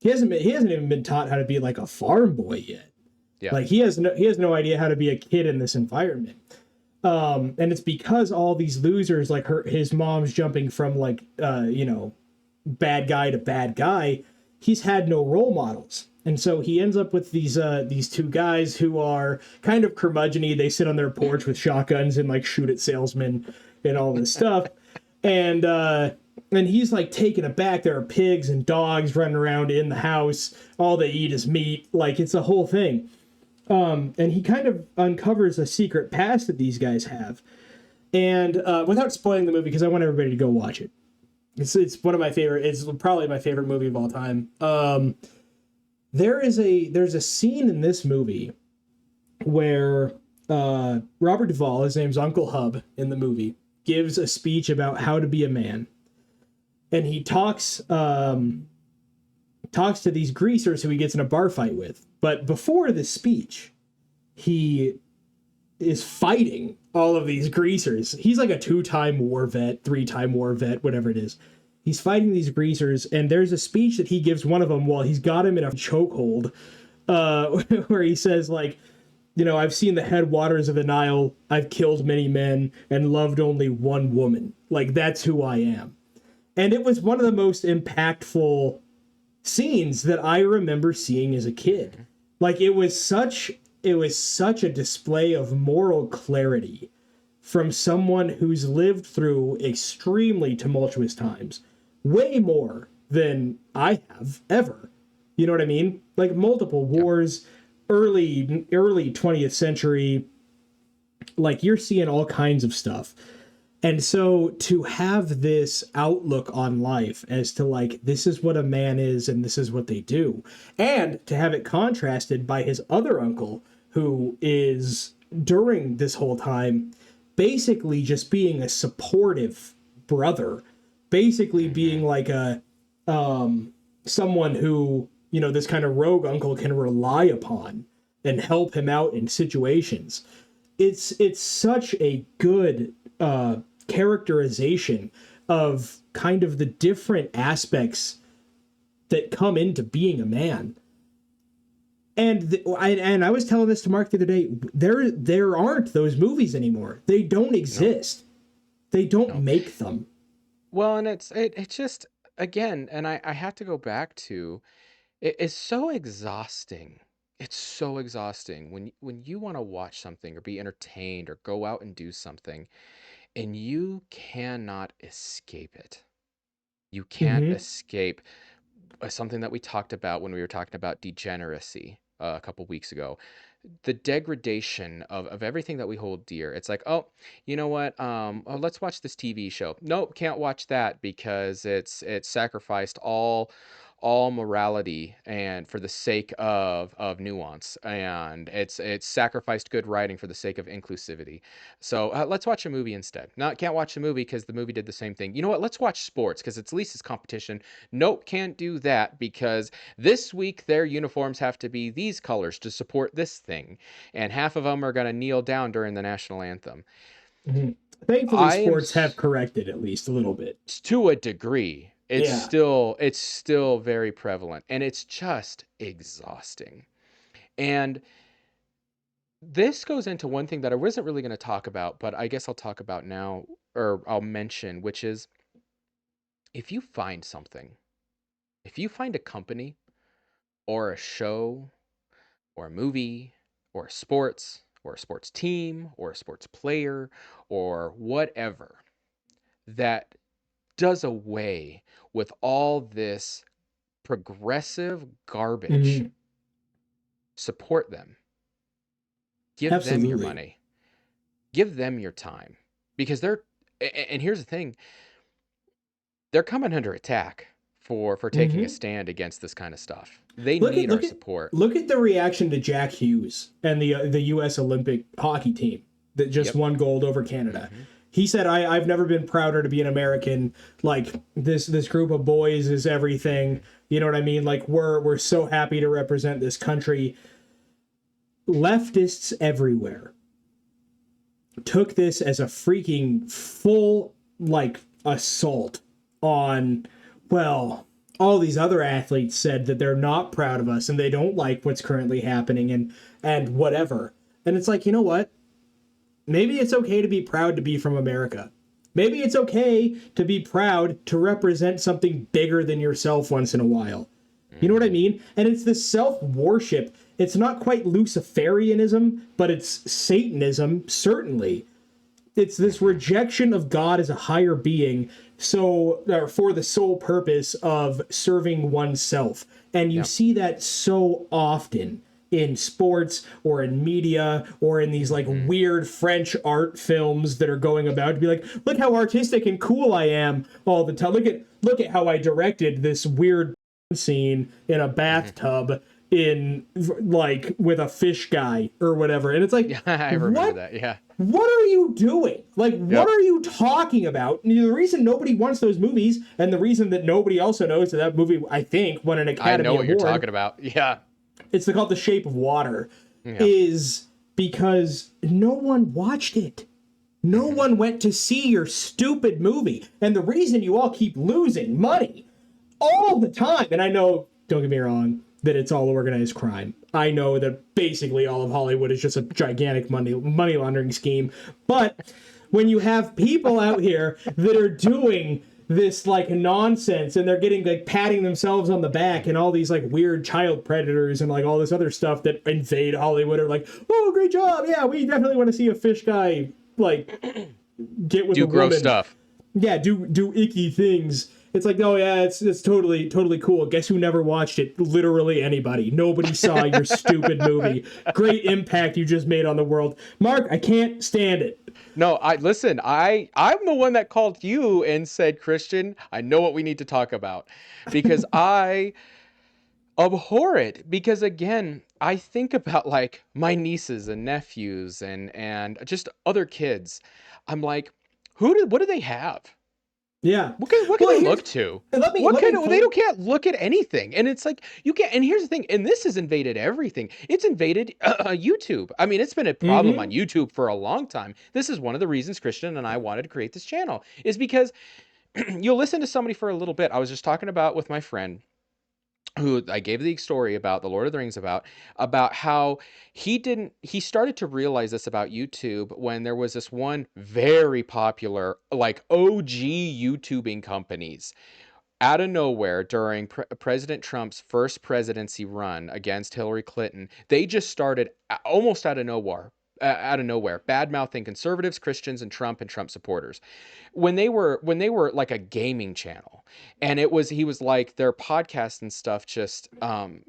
Speaker 3: He hasn't even been taught how to be like a farm boy yet.
Speaker 1: Yeah.
Speaker 3: Like he has no idea how to be a kid in this environment. And it's because all these losers, like his mom's jumping from like bad guy to bad guy. He's had no role models. And so he ends up with these two guys who are kind of curmudgeon-y. They sit on their porch with shotguns and like shoot at salesmen and all this stuff. And he's like taken aback. There are pigs and dogs running around in the house. All they eat is meat. Like it's a whole thing. And he kind of uncovers a secret past that these guys have. And without spoiling the movie, because I want everybody to go watch it. It's one of my favorite. It's probably my favorite movie of all time. There's a scene in this movie where Robert Duvall, his name's Uncle Hub in the movie, gives a speech about how to be a man, and he talks to these greasers who he gets in a bar fight with. But before this speech, he is fighting all of these greasers. He's like a 2-time war vet, 3-time war vet, whatever it is. He's fighting these greasers, and there's a speech that he gives one of them while he's got him in a chokehold, where he says, like, I've seen the headwaters of the Nile, I've killed many men, and loved only one woman. Like, that's who I am. And it was one of the most impactful scenes that I remember seeing as a kid. Like, it was such a display of moral clarity from someone who's lived through extremely tumultuous times. Way more than I have ever. You know what I mean? Like multiple wars, early 20th century, like you're seeing all kinds of stuff. And so to have this outlook on life as to like, this is what a man is and this is what they do. And to have it contrasted by his other uncle, who is during this whole time basically just being a supportive brother, basically being like a someone who, you know, this kind of rogue uncle can rely upon and help him out in situations. It's such a good characterization of kind of the different aspects that come into being a man. And I was telling this to Mark the other day. There aren't those movies anymore. They don't exist. No. They don't make them.
Speaker 1: Well, and it's just, again, and I have to go back to, it's so exhausting. It's so exhausting when you want to watch something or be entertained or go out and do something, and you cannot escape it. You can't escape something that we talked about when we were talking about degeneracy a couple weeks ago. The degradation of everything that we hold dear. It's like, oh, you know what? Oh, let's watch this TV show. Nope, can't watch that because it's sacrificed all morality and for the sake of nuance, and it's sacrificed good writing for the sake of inclusivity. So let's watch a movie instead. No, can't watch a movie because the movie did the same thing. You know what? Let's watch sports because at least it's competition. Nope, can't do that because this week their uniforms have to be these colors to support this thing, and half of them are going to kneel down during the national anthem.
Speaker 3: Thankfully, sports have corrected at least a little bit
Speaker 1: to a degree. It's still very prevalent, and it's just exhausting. And this goes into one thing that I wasn't really going to talk about, but I guess I'll talk about now, or I'll mention, which is if you find something, if you find a company or a show or a movie or a sports team or a sports player or whatever that does away with all this progressive garbage, support them. Give them your money. Give them your time. Because and here's the thing, they're coming under attack for taking a stand against this kind of stuff. They need our support.
Speaker 3: Look at the reaction to Jack Hughes and the U.S. Olympic hockey team that just won gold over Canada. He said, I've never been prouder to be an American. Like, this group of boys is everything. You know what I mean? Like, we're so happy to represent this country. Leftists everywhere took this as a freaking full, like, assault on, well, all these other athletes said that they're not proud of us and they don't like what's currently happening and whatever. And it's like, you know what? Maybe it's okay to be proud to be from America. Maybe it's okay to be proud to represent something bigger than yourself once in a while. You know what I mean? And it's this self-worship. It's not quite Luciferianism, but it's Satanism, certainly. It's this rejection of God as a higher being, for the sole purpose of serving oneself. And you see that so often in sports or in media or in these like weird French art films that are going about to be like, look how artistic and cool I am all the time. Look at how I directed this weird scene in a bathtub in like with a fish guy or whatever. And it's like,
Speaker 1: I remember that. Yeah.
Speaker 3: What are you doing? Like, what are you talking about? And the reason nobody wants those movies, and the reason that nobody also knows that movie, I think, won an Academy Award. I know what
Speaker 1: you're talking about. Yeah.
Speaker 3: It's called The Shape of Water, is because no one watched it. No one went to see your stupid movie. And the reason you all keep losing money all the time, and I know, don't get me wrong, that it's all organized crime. I know that basically all of Hollywood is just a gigantic money laundering scheme. But when you have people out here that are doing this like nonsense and they're getting like patting themselves on the back and all these like weird child predators and like all this other stuff that invade Hollywood are like, oh, great job. Yeah, we definitely want to see a fish guy like get with
Speaker 1: do
Speaker 3: a woman.
Speaker 1: Gross stuff.
Speaker 3: Yeah, do icky things. It's like, oh yeah, it's totally cool. Guess who never watched it? Literally anybody. Nobody saw your stupid movie. Great impact you just made on the world. Mark, I can't stand it.
Speaker 1: No, I'm the one that called you and said, Christian, I know what we need to talk about, because I abhor it. Because again, I think about like my nieces and nephews and just other kids. I'm like, what do they have?
Speaker 3: Yeah.
Speaker 1: What can they look to? They can't look at anything. And it's like, you can't, and here's the thing, and this has invaded everything. It's invaded YouTube. I mean, it's been a problem on YouTube for a long time. This is one of the reasons Christian and I wanted to create this channel, is because you'll listen to somebody for a little bit. I was just talking about with my friend, who I gave the story about the Lord of the Rings about how he started to realize this about YouTube when there was this one very popular, like OG YouTubing companies out of nowhere during President Trump's first presidency run against Hillary Clinton. They just started almost out of nowhere, bad-mouthing conservatives, Christians, and Trump supporters. When they were like a gaming channel, and he was like, their podcast and stuff just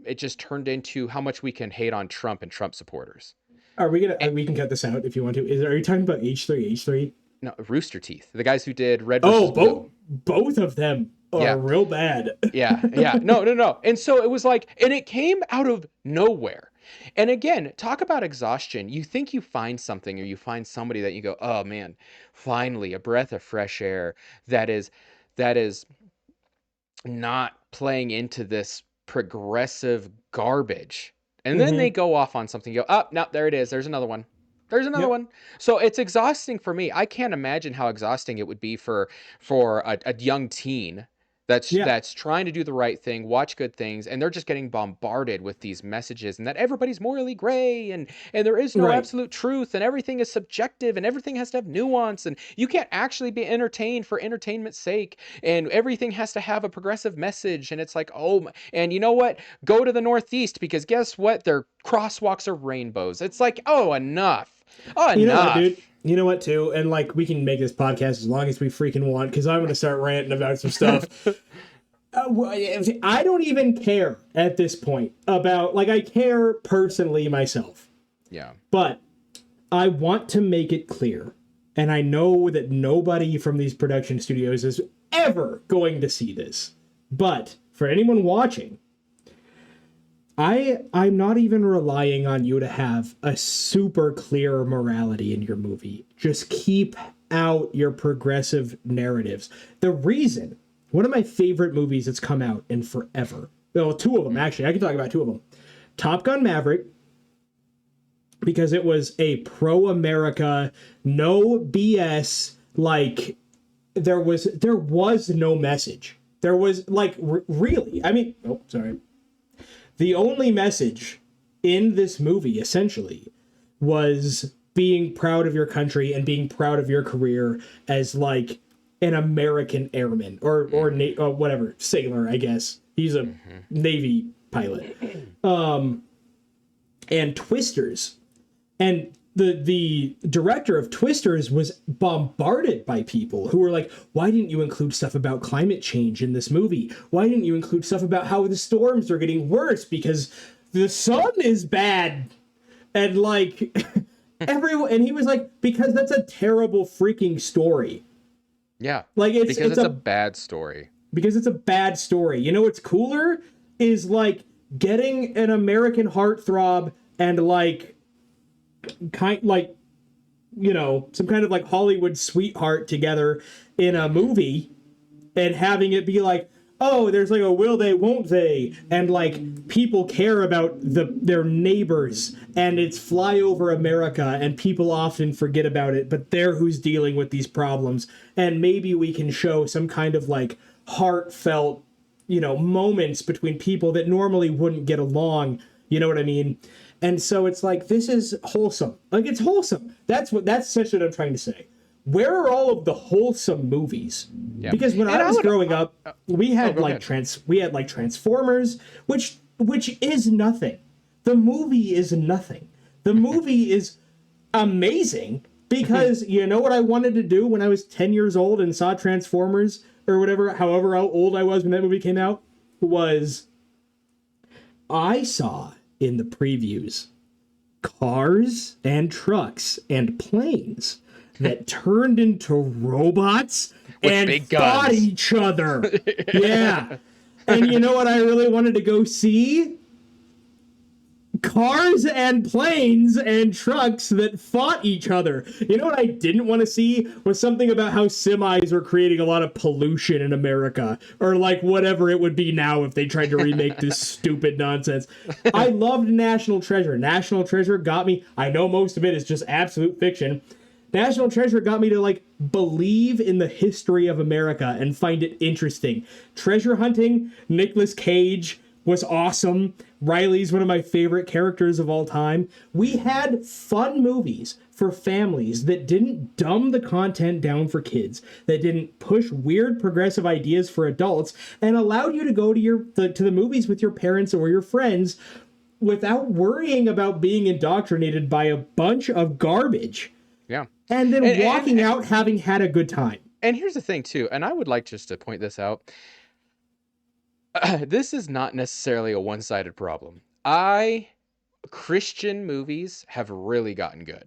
Speaker 1: it just turned into how much we can hate on Trump and Trump supporters.
Speaker 3: Are we gonna? We can cut this out if you want to. Are you talking about H3?
Speaker 1: No, Rooster Teeth, the guys who did Red versus Blue.
Speaker 3: Both of them are real bad.
Speaker 1: Yeah. No. And so it was like, and it came out of nowhere. And again, talk about exhaustion. You think you find something, or you find somebody that you go, oh man, finally a breath of fresh air that is not playing into this progressive garbage. And then they go off on something. You go, oh, no, there it is. There's another one. There's another one. So it's exhausting for me. I can't imagine how exhausting it would be for a young teen that's trying to do the right thing, watch good things, and they're just getting bombarded with these messages, and that everybody's morally gray, and there is no absolute truth, and everything is subjective, and everything has to have nuance, and you can't actually be entertained for entertainment's sake, and everything has to have a progressive message. And it's like, oh, and you know what? Go to the Northeast, because guess what? Their crosswalks are rainbows. It's like, oh, enough. Oh, enough.
Speaker 3: You know what, dude? You know what, too? And, like, we can make this podcast as long as we freaking want, because I'm going to start ranting about some stuff. I don't even care at this point about, like, I care personally myself.
Speaker 1: Yeah.
Speaker 3: But I want to make it clear, and I know that nobody from these production studios is ever going to see this, but for anyone watching, I'm not even relying on you to have a super clear morality in your movie. Just keep out your progressive narratives. The reason, one of my favorite movies that's come out in forever, well, two of them actually, I can talk about two of them. Top Gun Maverick, because it was a pro-America, no BS, like, there was no message. There was, like, really, I mean, oh, sorry. The only message in this movie, essentially, was being proud of your country and being proud of your career as, like, an American airman or whatever, sailor, I guess. He's a Navy pilot. And Twisters. And the director of Twisters was bombarded by people who were like, why didn't you include stuff about climate change in this movie? Why didn't you include stuff about how the storms are getting worse because the sun is bad? And like everyone, and he was like, because that's a terrible freaking story.
Speaker 1: Yeah.
Speaker 3: Like it's
Speaker 1: a bad story.
Speaker 3: Because it's a bad story. You know what's cooler is like getting an American heartthrob and like you know, some kind of like Hollywood sweetheart together in a movie and having it be like, oh, there's like a will they, won't they, and like people care about their neighbors, and it's flyover America, and people often forget about it, but they're who's dealing with these problems, and maybe we can show some kind of like heartfelt, you know, moments between people that normally wouldn't get along, you know what I mean? And so it's like, this is wholesome. Like, it's wholesome. That's essentially what I'm trying to say. Where are all of the wholesome movies? Yeah. Because when I was growing up, we had Transformers, which is nothing. The movie is nothing. The movie is amazing Because you know what I wanted to do when I was 10 years old and saw Transformers or whatever, however old I was when that movie came out, was I saw in the previews cars and trucks and planes that turned into robots and
Speaker 1: big
Speaker 3: fought
Speaker 1: guns.
Speaker 3: each other. Yeah. And you know what I really wanted to go see? Cars and planes and trucks that fought each other. You know what I didn't want to see was something about how semis were creating a lot of pollution in America, or like whatever it would be now if they tried to remake this stupid nonsense. I loved National Treasure. National Treasure got me. I know most of it is just absolute fiction. National Treasure got me to like believe in the history of America and find it interesting. Treasure hunting, Nicolas Cage was awesome. Riley's one of my favorite characters of all time. We had fun movies for families that didn't dumb the content down for kids, that didn't push weird progressive ideas for adults, and allowed you to go to the movies with your parents or your friends without worrying about being indoctrinated by a bunch of garbage.
Speaker 1: Yeah.
Speaker 3: And then walking out having had a good time.
Speaker 1: And here's the thing too, and I would like just to point this out. This is not necessarily a one-sided problem. Christian movies have really gotten good.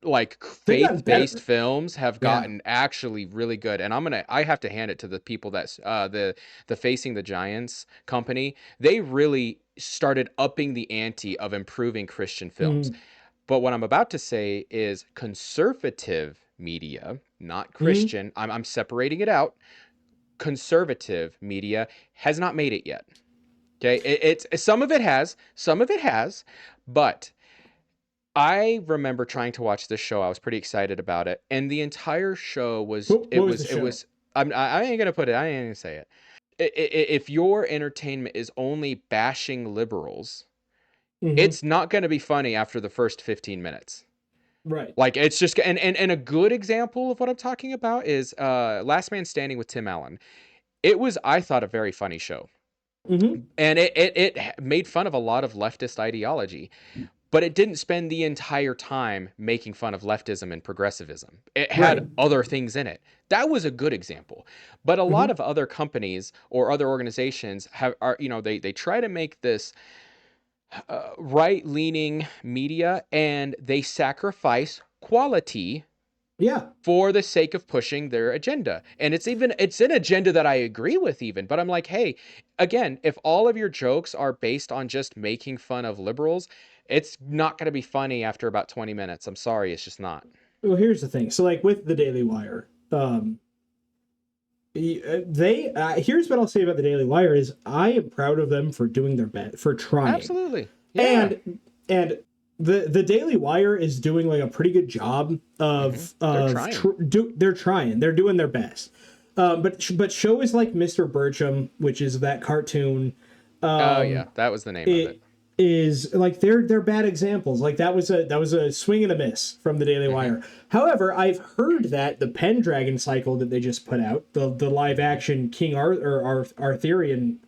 Speaker 1: Like faith-based films have gotten actually really good, and I have to hand it to the people that's the Facing the Giants company. They really started upping the ante of improving Christian films. But what I'm about to say is conservative media, not Christian. I'm separating it out. Conservative media has not made it yet. Okay, it's some of it has, but I remember trying to watch this show. I was pretty excited about it, and the entire show was I ain't gonna put it. I ain't gonna say it. If your entertainment is only bashing liberals, it's not going to be funny after the first 15 minutes.
Speaker 3: Right.
Speaker 1: Like it's just, and a good example of what I'm talking about is Last Man Standing with Tim Allen. It was, I thought, a very funny show. And it made fun of a lot of leftist ideology, but it didn't spend the entire time making fun of leftism and progressivism. It had other things in it. That was a good example. But a lot of other companies or other organizations they try to make this right-leaning media, and they sacrifice quality for the sake of pushing their agenda. And it's an agenda that I agree with even, but I'm like, hey, again, if all of your jokes are based on just making fun of liberals, it's not going to be funny after about 20 minutes. I'm sorry, it's just not.
Speaker 3: Well, here's the thing. So like with the Daily Wire, here's what I'll say about the Daily Wire is I am proud of them for doing their best, for trying.
Speaker 1: Absolutely. Yeah.
Speaker 3: And the Daily Wire is doing like a pretty good job of they're trying. They're doing their best. But shows like Mr. Burcham, which is that cartoon.
Speaker 1: That was the name of it.
Speaker 3: Is like they're bad examples. Like that was a swing and a miss from the Daily Wire. However, I've heard that the Pendragon cycle that they just put out, the live action King Arthurian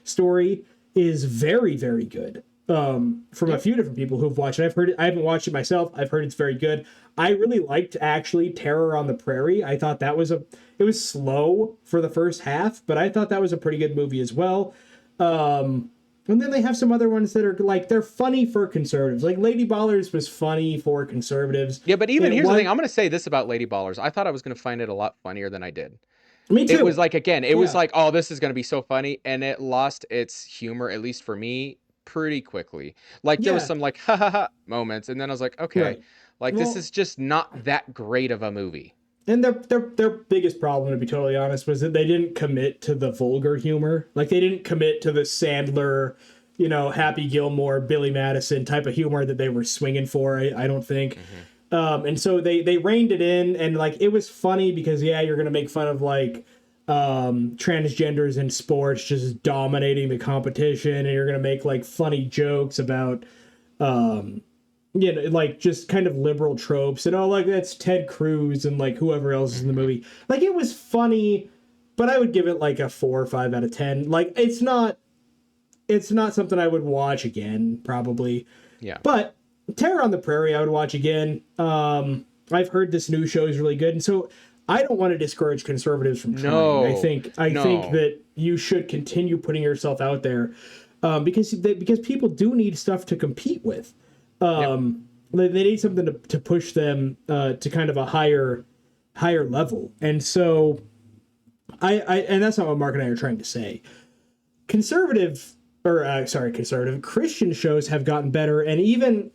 Speaker 3: story, is very, very good. From a few different people who've watched it. I've heard it. I haven't watched it myself. I've heard it's very good. I really liked actually Terror on the Prairie. I thought it was slow for the first half, but I thought that was a pretty good movie as well. And then they have some other ones that are like, they're funny for conservatives. Like Lady Ballers was funny for conservatives.
Speaker 1: Yeah, but even here's the thing. I'm going to say this about Lady Ballers. I thought I was going to find it a lot funnier than I did.
Speaker 3: Me too.
Speaker 1: It was like, again, it was like, oh, this is going to be so funny. And it lost its humor, at least for me, pretty quickly. Like there was some like, ha ha ha moments. And then I was like, okay, this is just not that great of a movie.
Speaker 3: And their biggest problem, to be totally honest, was that they didn't commit to the vulgar humor. Like they didn't commit to the Sandler, Happy Gilmore, Billy Madison type of humor that they were swinging for. I don't think. And so they reined it in, and like it was funny because you're gonna make fun of like transgenders in sports just dominating the competition, and you're gonna make like funny jokes about like just kind of liberal tropes and like that's Ted Cruz and like whoever else is in the movie. Like it was funny, but I would give it like a 4 or 5 out of 10. Like it's not something I would watch again, probably. Yeah. But Terror on the Prairie I would watch again. I've heard this new show is really good, and so I don't want to discourage conservatives from trying. I
Speaker 1: No,
Speaker 3: think
Speaker 1: no.
Speaker 3: that you should continue putting yourself out there, because people do need stuff to compete with.
Speaker 1: Yep.
Speaker 3: They need something to push them to kind of a higher level, and so and that's not what Mark and I are trying to say. Conservative Christian shows have gotten better, and even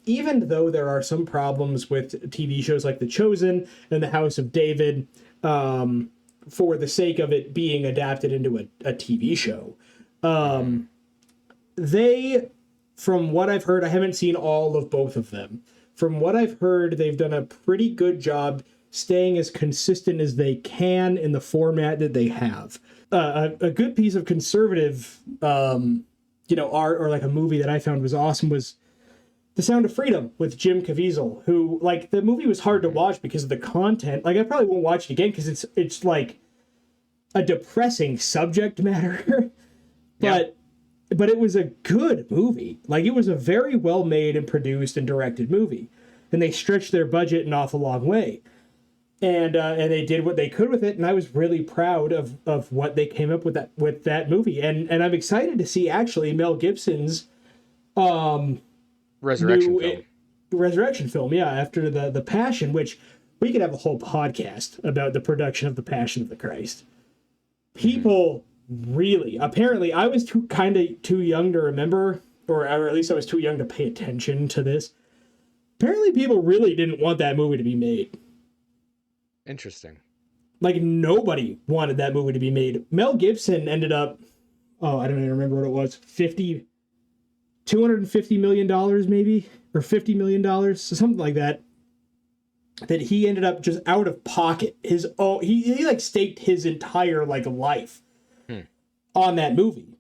Speaker 3: though there are some problems with TV shows like The Chosen and The House of David, for the sake of it being adapted into a TV show, they, from what I've heard, I haven't seen all of both of them. From what I've heard, they've done a pretty good job staying as consistent as they can in the format that they have. A good piece of conservative, art, or like a movie that I found was awesome, was The Sound of Freedom with Jim Caviezel, who, like, the movie was hard to watch because of the content. Like, I probably won't watch it again because it's like a depressing subject matter, but it was a good movie. Like, it was a very well made and produced and directed movie, and they stretched their budget an awful long way. And they did what they could with it, and I was really proud of what they came up with that movie. And I'm excited to see actually Mel Gibson's resurrection film, yeah, after the Passion, which we could have a whole podcast about the production of the Passion of the Christ. People really, apparently, I was too young to remember, or at least I was too young to pay attention to this. Apparently, people really didn't want that movie to be made.
Speaker 1: Interesting.
Speaker 3: Like, nobody wanted that movie to be made. Mel Gibson ended up, I don't even remember what it was, $250 million maybe, or $50 million, something like that he ended up just out of pocket. He like staked his entire like life on that movie.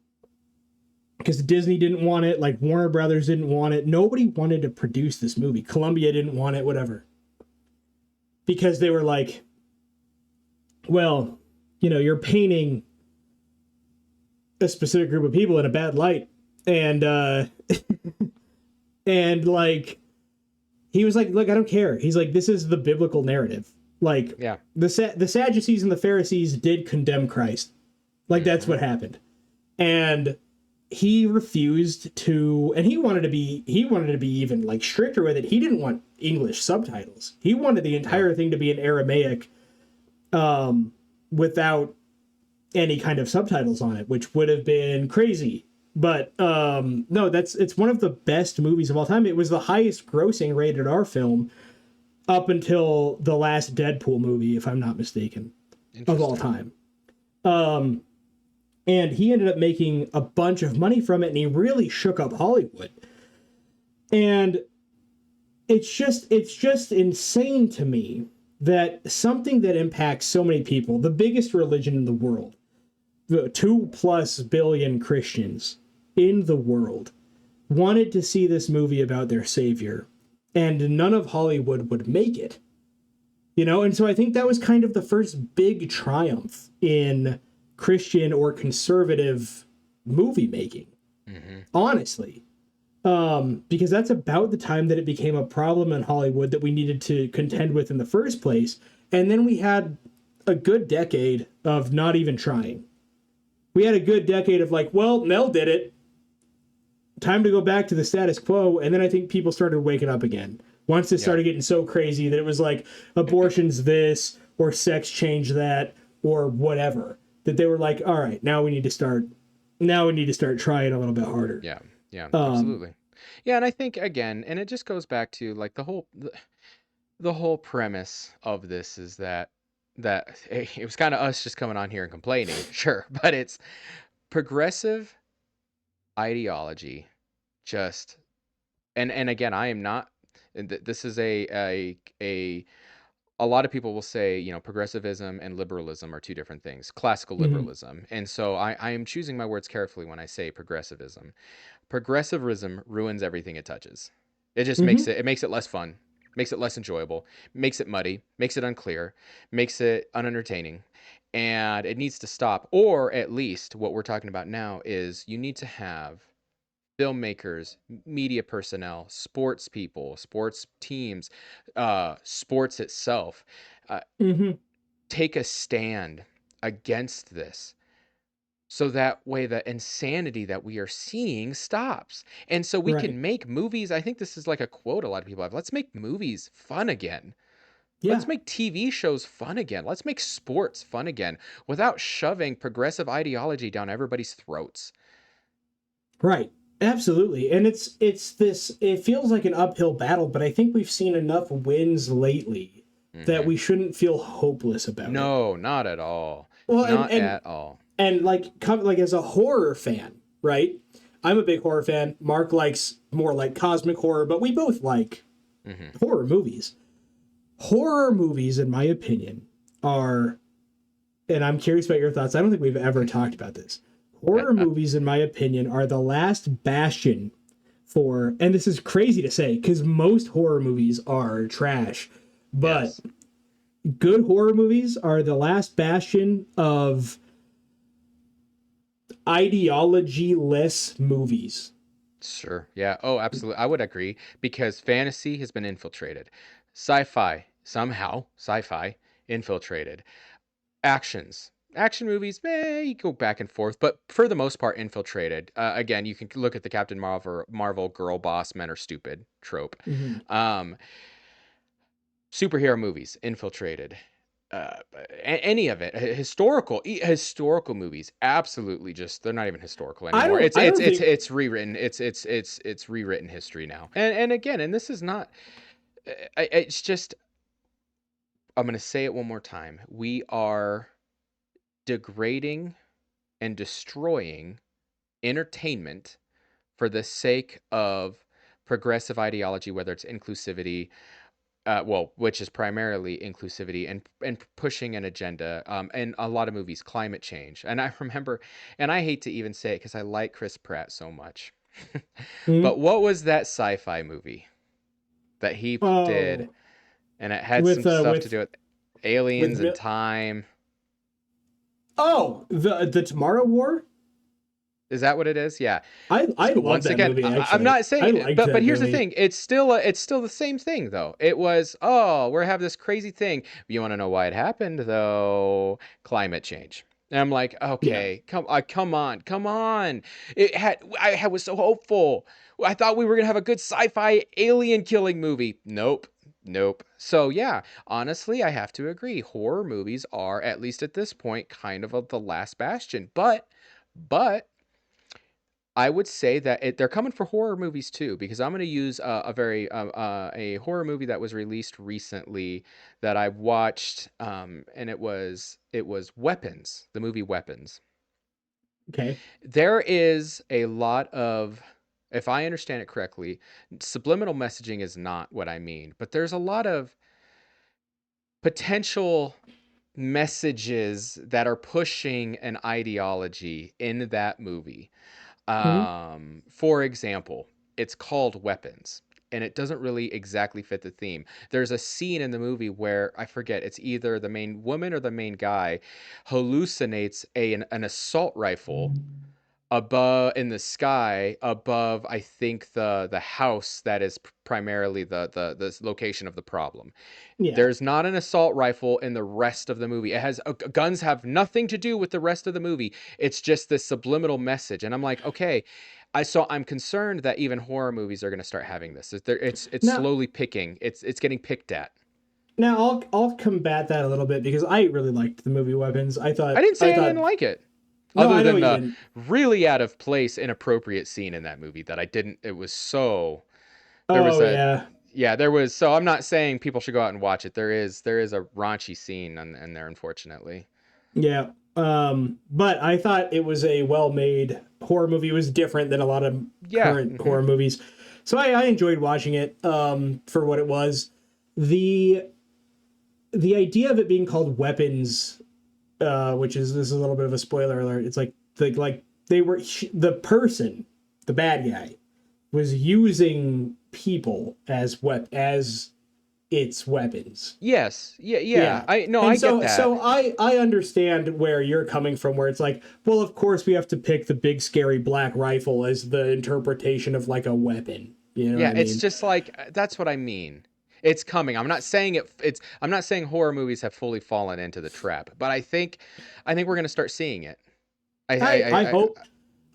Speaker 3: Because Disney didn't want it, like Warner Brothers didn't want it. Nobody wanted to produce this movie. Columbia didn't want it, whatever. Because they were like, well, you're painting a specific group of people in a bad light. And and like, he was like, look, I don't care. He's like, this is the biblical narrative. Like,
Speaker 1: yeah,
Speaker 3: the Sadducees and the Pharisees did condemn Christ. Like, that's what happened. And he refused to, and he wanted to be even like stricter with it. He didn't want English subtitles. He wanted the entire thing to be in Aramaic, without any kind of subtitles on it, which would have been crazy. But no, it's one of the best movies of all time. It was the highest grossing rated R film up until the last Deadpool movie, if I'm not mistaken, of all time. And he ended up making a bunch of money from it, and he really shook up Hollywood. And it's just insane to me that something that impacts so many people, the biggest religion in the world, the 2+ billion Christians in the world, wanted to see this movie about their savior, and none of Hollywood would make it. And so I think that was kind of the first big triumph in Christian or conservative movie making, honestly. Because that's about the time that it became a problem in Hollywood that we needed to contend with in the first place. And then we had a good decade of not even trying. We had a good decade of like, well, Mel did it. Time to go back to the status quo. And then I think people started waking up again. Once it started getting so crazy that it was like abortion's this or sex change that or whatever, that they were like, all right, now we need to start trying a little bit harder.
Speaker 1: Yeah, absolutely. Yeah, and I think again, and it just goes back to like the whole premise of this is that it was kind of us just coming on here and complaining, sure, but it's progressive ideology just and again, I am not, this is a lot of people will say, progressivism and liberalism are two different things, classical liberalism. And so I am choosing my words carefully when I say progressivism. Progressivism ruins everything it touches. It just makes it less fun, makes it less enjoyable, makes it muddy, makes it unclear, makes it unentertaining. And it needs to stop. Or at least what we're talking about now is you need to have filmmakers, media personnel, sports people, sports teams, sports itself, uh,
Speaker 3: Mm-hmm.
Speaker 1: take a stand against this. So that way the insanity that we are seeing stops. And so we
Speaker 3: Right.
Speaker 1: can make movies. I think this is like a quote a lot of people have. Let's make movies fun again.
Speaker 3: Yeah.
Speaker 1: Let's make TV shows fun again. Let's make sports fun again without shoving progressive ideology down everybody's throats.
Speaker 3: Right. Absolutely. And it's this, it feels like an uphill battle, but I think we've seen enough wins lately that we shouldn't feel hopeless about it.
Speaker 1: No, not at all.
Speaker 3: Well,
Speaker 1: Not at all.
Speaker 3: And like as a horror fan, right? I'm a big horror fan. Mark likes more like cosmic horror, but we both like horror movies. Horror movies, in my opinion, are, and I'm curious about your thoughts. I don't think we've ever talked about this. Horror movies, in my opinion, are the last bastion for, and this is crazy to say because most horror movies are trash, but
Speaker 1: Yes.
Speaker 3: good horror movies are the last bastion of ideology-less movies.
Speaker 1: Sure. Yeah. Oh, absolutely. I would agree because fantasy has been infiltrated. Sci-fi, somehow, sci-fi infiltrated. Action movies, you go back and forth, but for the most part, infiltrated. Again, you can look at the Captain Marvel girl boss men are stupid trope. Um, Superhero movies, infiltrated. Any of it, historical movies, absolutely just they're not even historical anymore. It's rewritten. It's rewritten history now. And again, and this is not. It's just. I'm gonna say it one more time. We are degrading and destroying entertainment for the sake of progressive ideology, whether it's inclusivity, which is primarily inclusivity and pushing an agenda. And a lot of movies, climate change. And I remember, and I hate to even say it because I like Chris Pratt so much, but what was that sci-fi movie that he did? And it had some stuff to do with aliens and time.
Speaker 3: Oh, the Tomorrow War?
Speaker 1: Is that what it is? Yeah.
Speaker 3: I love
Speaker 1: Once
Speaker 3: that
Speaker 1: again,
Speaker 3: movie, actually.
Speaker 1: I'm not saying, but here's the
Speaker 3: movie.
Speaker 1: thing. It's still the same thing though. It was, we're having this crazy thing. You want to know why it happened though? Climate change. And I'm like, okay, come on. I was so hopeful. I thought we were gonna have a good sci-fi alien killing movie. Nope. So yeah, honestly, I have to agree. Horror movies are, at least at this point, kind of the last bastion. But I would say that they're coming for horror movies too, because I'm going to use a horror movie that was released recently that I watched, and it was Weapons, the movie Weapons.
Speaker 3: Okay.
Speaker 1: There is a lot of, if I understand it correctly, subliminal messaging is not what I mean, but there's a lot of potential messages that are pushing an ideology in that movie. For example, it's called Weapons, and it doesn't really exactly fit the theme. There's a scene in the movie where I forget, it's either the main woman or the main guy hallucinates an assault rifle above in the sky above, I think, the house that is primarily the location of the problem.
Speaker 3: Yeah.
Speaker 1: There's not an assault rifle in the rest of the movie. It has guns have nothing to do with the rest of the movie. It's just this subliminal message, and I'm like, okay, I'm concerned that even horror movies are going to start having this. It's
Speaker 3: Now-
Speaker 1: slowly picking. It's getting picked at.
Speaker 3: Now I'll combat that a little bit because I really liked the movie Weapons. I
Speaker 1: didn't say I didn't like it.
Speaker 3: No, I
Speaker 1: Other
Speaker 3: know
Speaker 1: than
Speaker 3: you
Speaker 1: the
Speaker 3: didn't.
Speaker 1: really out of place, inappropriate scene in that movie that I didn't. It was so. There was
Speaker 3: yeah.
Speaker 1: there was. So I'm not saying people should go out and watch it. There is a raunchy scene in there, unfortunately.
Speaker 3: Yeah. But I thought it was a well-made horror movie. It was different than a lot of current horror movies. So I enjoyed watching it for what it was. The idea of it being called Weapons, this is a little bit of a spoiler alert. It's like they were the bad guy was using people as its weapons.
Speaker 1: Yes. Yeah.
Speaker 3: Yeah.
Speaker 1: I no,
Speaker 3: And
Speaker 1: I
Speaker 3: so
Speaker 1: get that.
Speaker 3: so I understand where you're coming from, where it's like, well, of course we have to pick the big scary black rifle as the interpretation of like a weapon. You know
Speaker 1: Yeah,
Speaker 3: what I
Speaker 1: it's
Speaker 3: mean?
Speaker 1: just like that's what I mean. It's coming. I'm not saying I'm not saying horror movies have fully fallen into the trap, but I think we're going to start seeing it.
Speaker 3: I
Speaker 1: I
Speaker 3: hope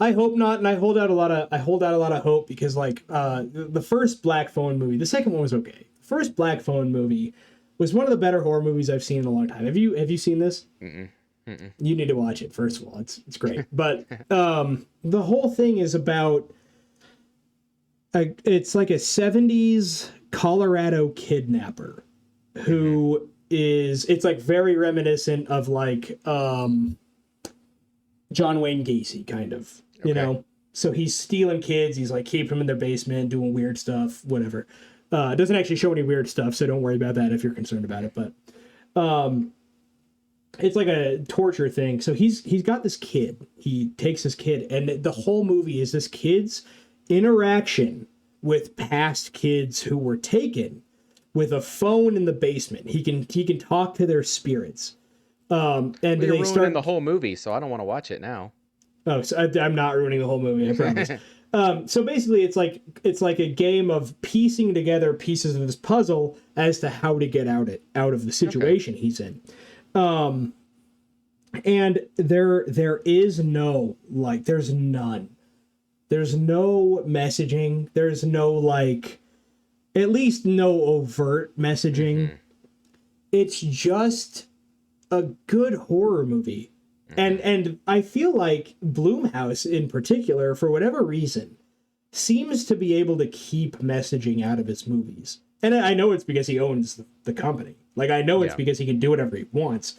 Speaker 3: I hope not, and I hold out a lot of hope because like the first Black Phone movie, the second one was okay. The first Black Phone movie was one of the better horror movies I've seen in a long time. Have you seen this?
Speaker 1: Mm-mm. Mm-mm.
Speaker 3: You need to watch it first of all. It's great. But the whole thing is about it's like a 70s Colorado kidnapper who is it's like very reminiscent of like John Wayne Gacy kind of, you
Speaker 1: Okay.
Speaker 3: know. So he's stealing kids, he's like keeping them in their basement, doing weird stuff, whatever. It doesn't actually show any weird stuff, so don't worry about that if you're concerned about it, but it's like a torture thing. So he's got this kid. He takes this kid, and the whole movie is this kid's interaction with past kids who were taken with a phone in the basement. He can talk to their spirits. And
Speaker 1: Well, you're
Speaker 3: they
Speaker 1: ruining
Speaker 3: start
Speaker 1: the whole movie, so I don't want to watch it now.
Speaker 3: Oh, so I'm not ruining the whole movie, I promise. So basically, it's like a game of piecing together pieces of this puzzle as to how to get out of the situation he's in. And there is no like there's none. There's no messaging. There's no like at least no overt messaging. It's just a good horror movie. And I feel like Blumhouse in particular, for whatever reason, seems to be able to keep messaging out of his movies. And I know it's because he owns the company. Like I know it's because he can do whatever he wants.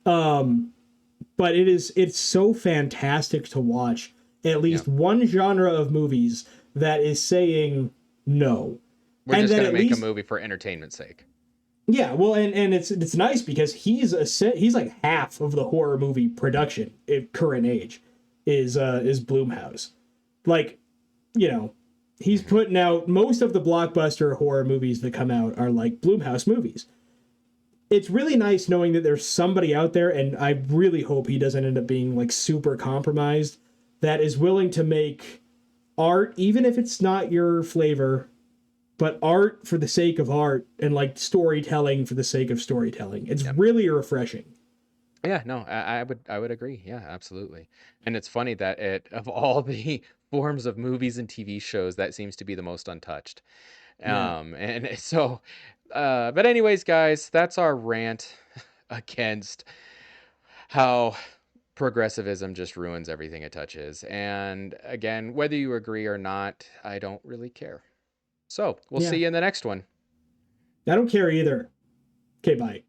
Speaker 3: But it's so fantastic to watch at least one genre of movies that is saying no.
Speaker 1: We're
Speaker 3: And
Speaker 1: just
Speaker 3: then
Speaker 1: going to
Speaker 3: at
Speaker 1: make
Speaker 3: least
Speaker 1: a movie for entertainment's sake.
Speaker 3: yeah, well, and it's nice because he's like half of the horror movie production in current age is Blumhouse. Like, you know, he's putting out most of the blockbuster horror movies that come out are like Blumhouse movies. It's really nice knowing that there's somebody out there, and I really hope he doesn't end up being like super compromised, that is willing to make art, even if it's not your flavor, but art for the sake of art and like storytelling for the sake of storytelling. It's really refreshing.
Speaker 1: Yeah, no, I would agree. Yeah, absolutely. And it's funny that of all the forms of movies and TV shows, that seems to be the most untouched.
Speaker 3: Yeah.
Speaker 1: And so, but anyways, guys, that's our rant against how progressivism just ruins everything it touches. And again, whether you agree or not, I don't really care. So we'll see
Speaker 3: Yeah.
Speaker 1: you in the next one.
Speaker 3: I don't care either. Okay, bye.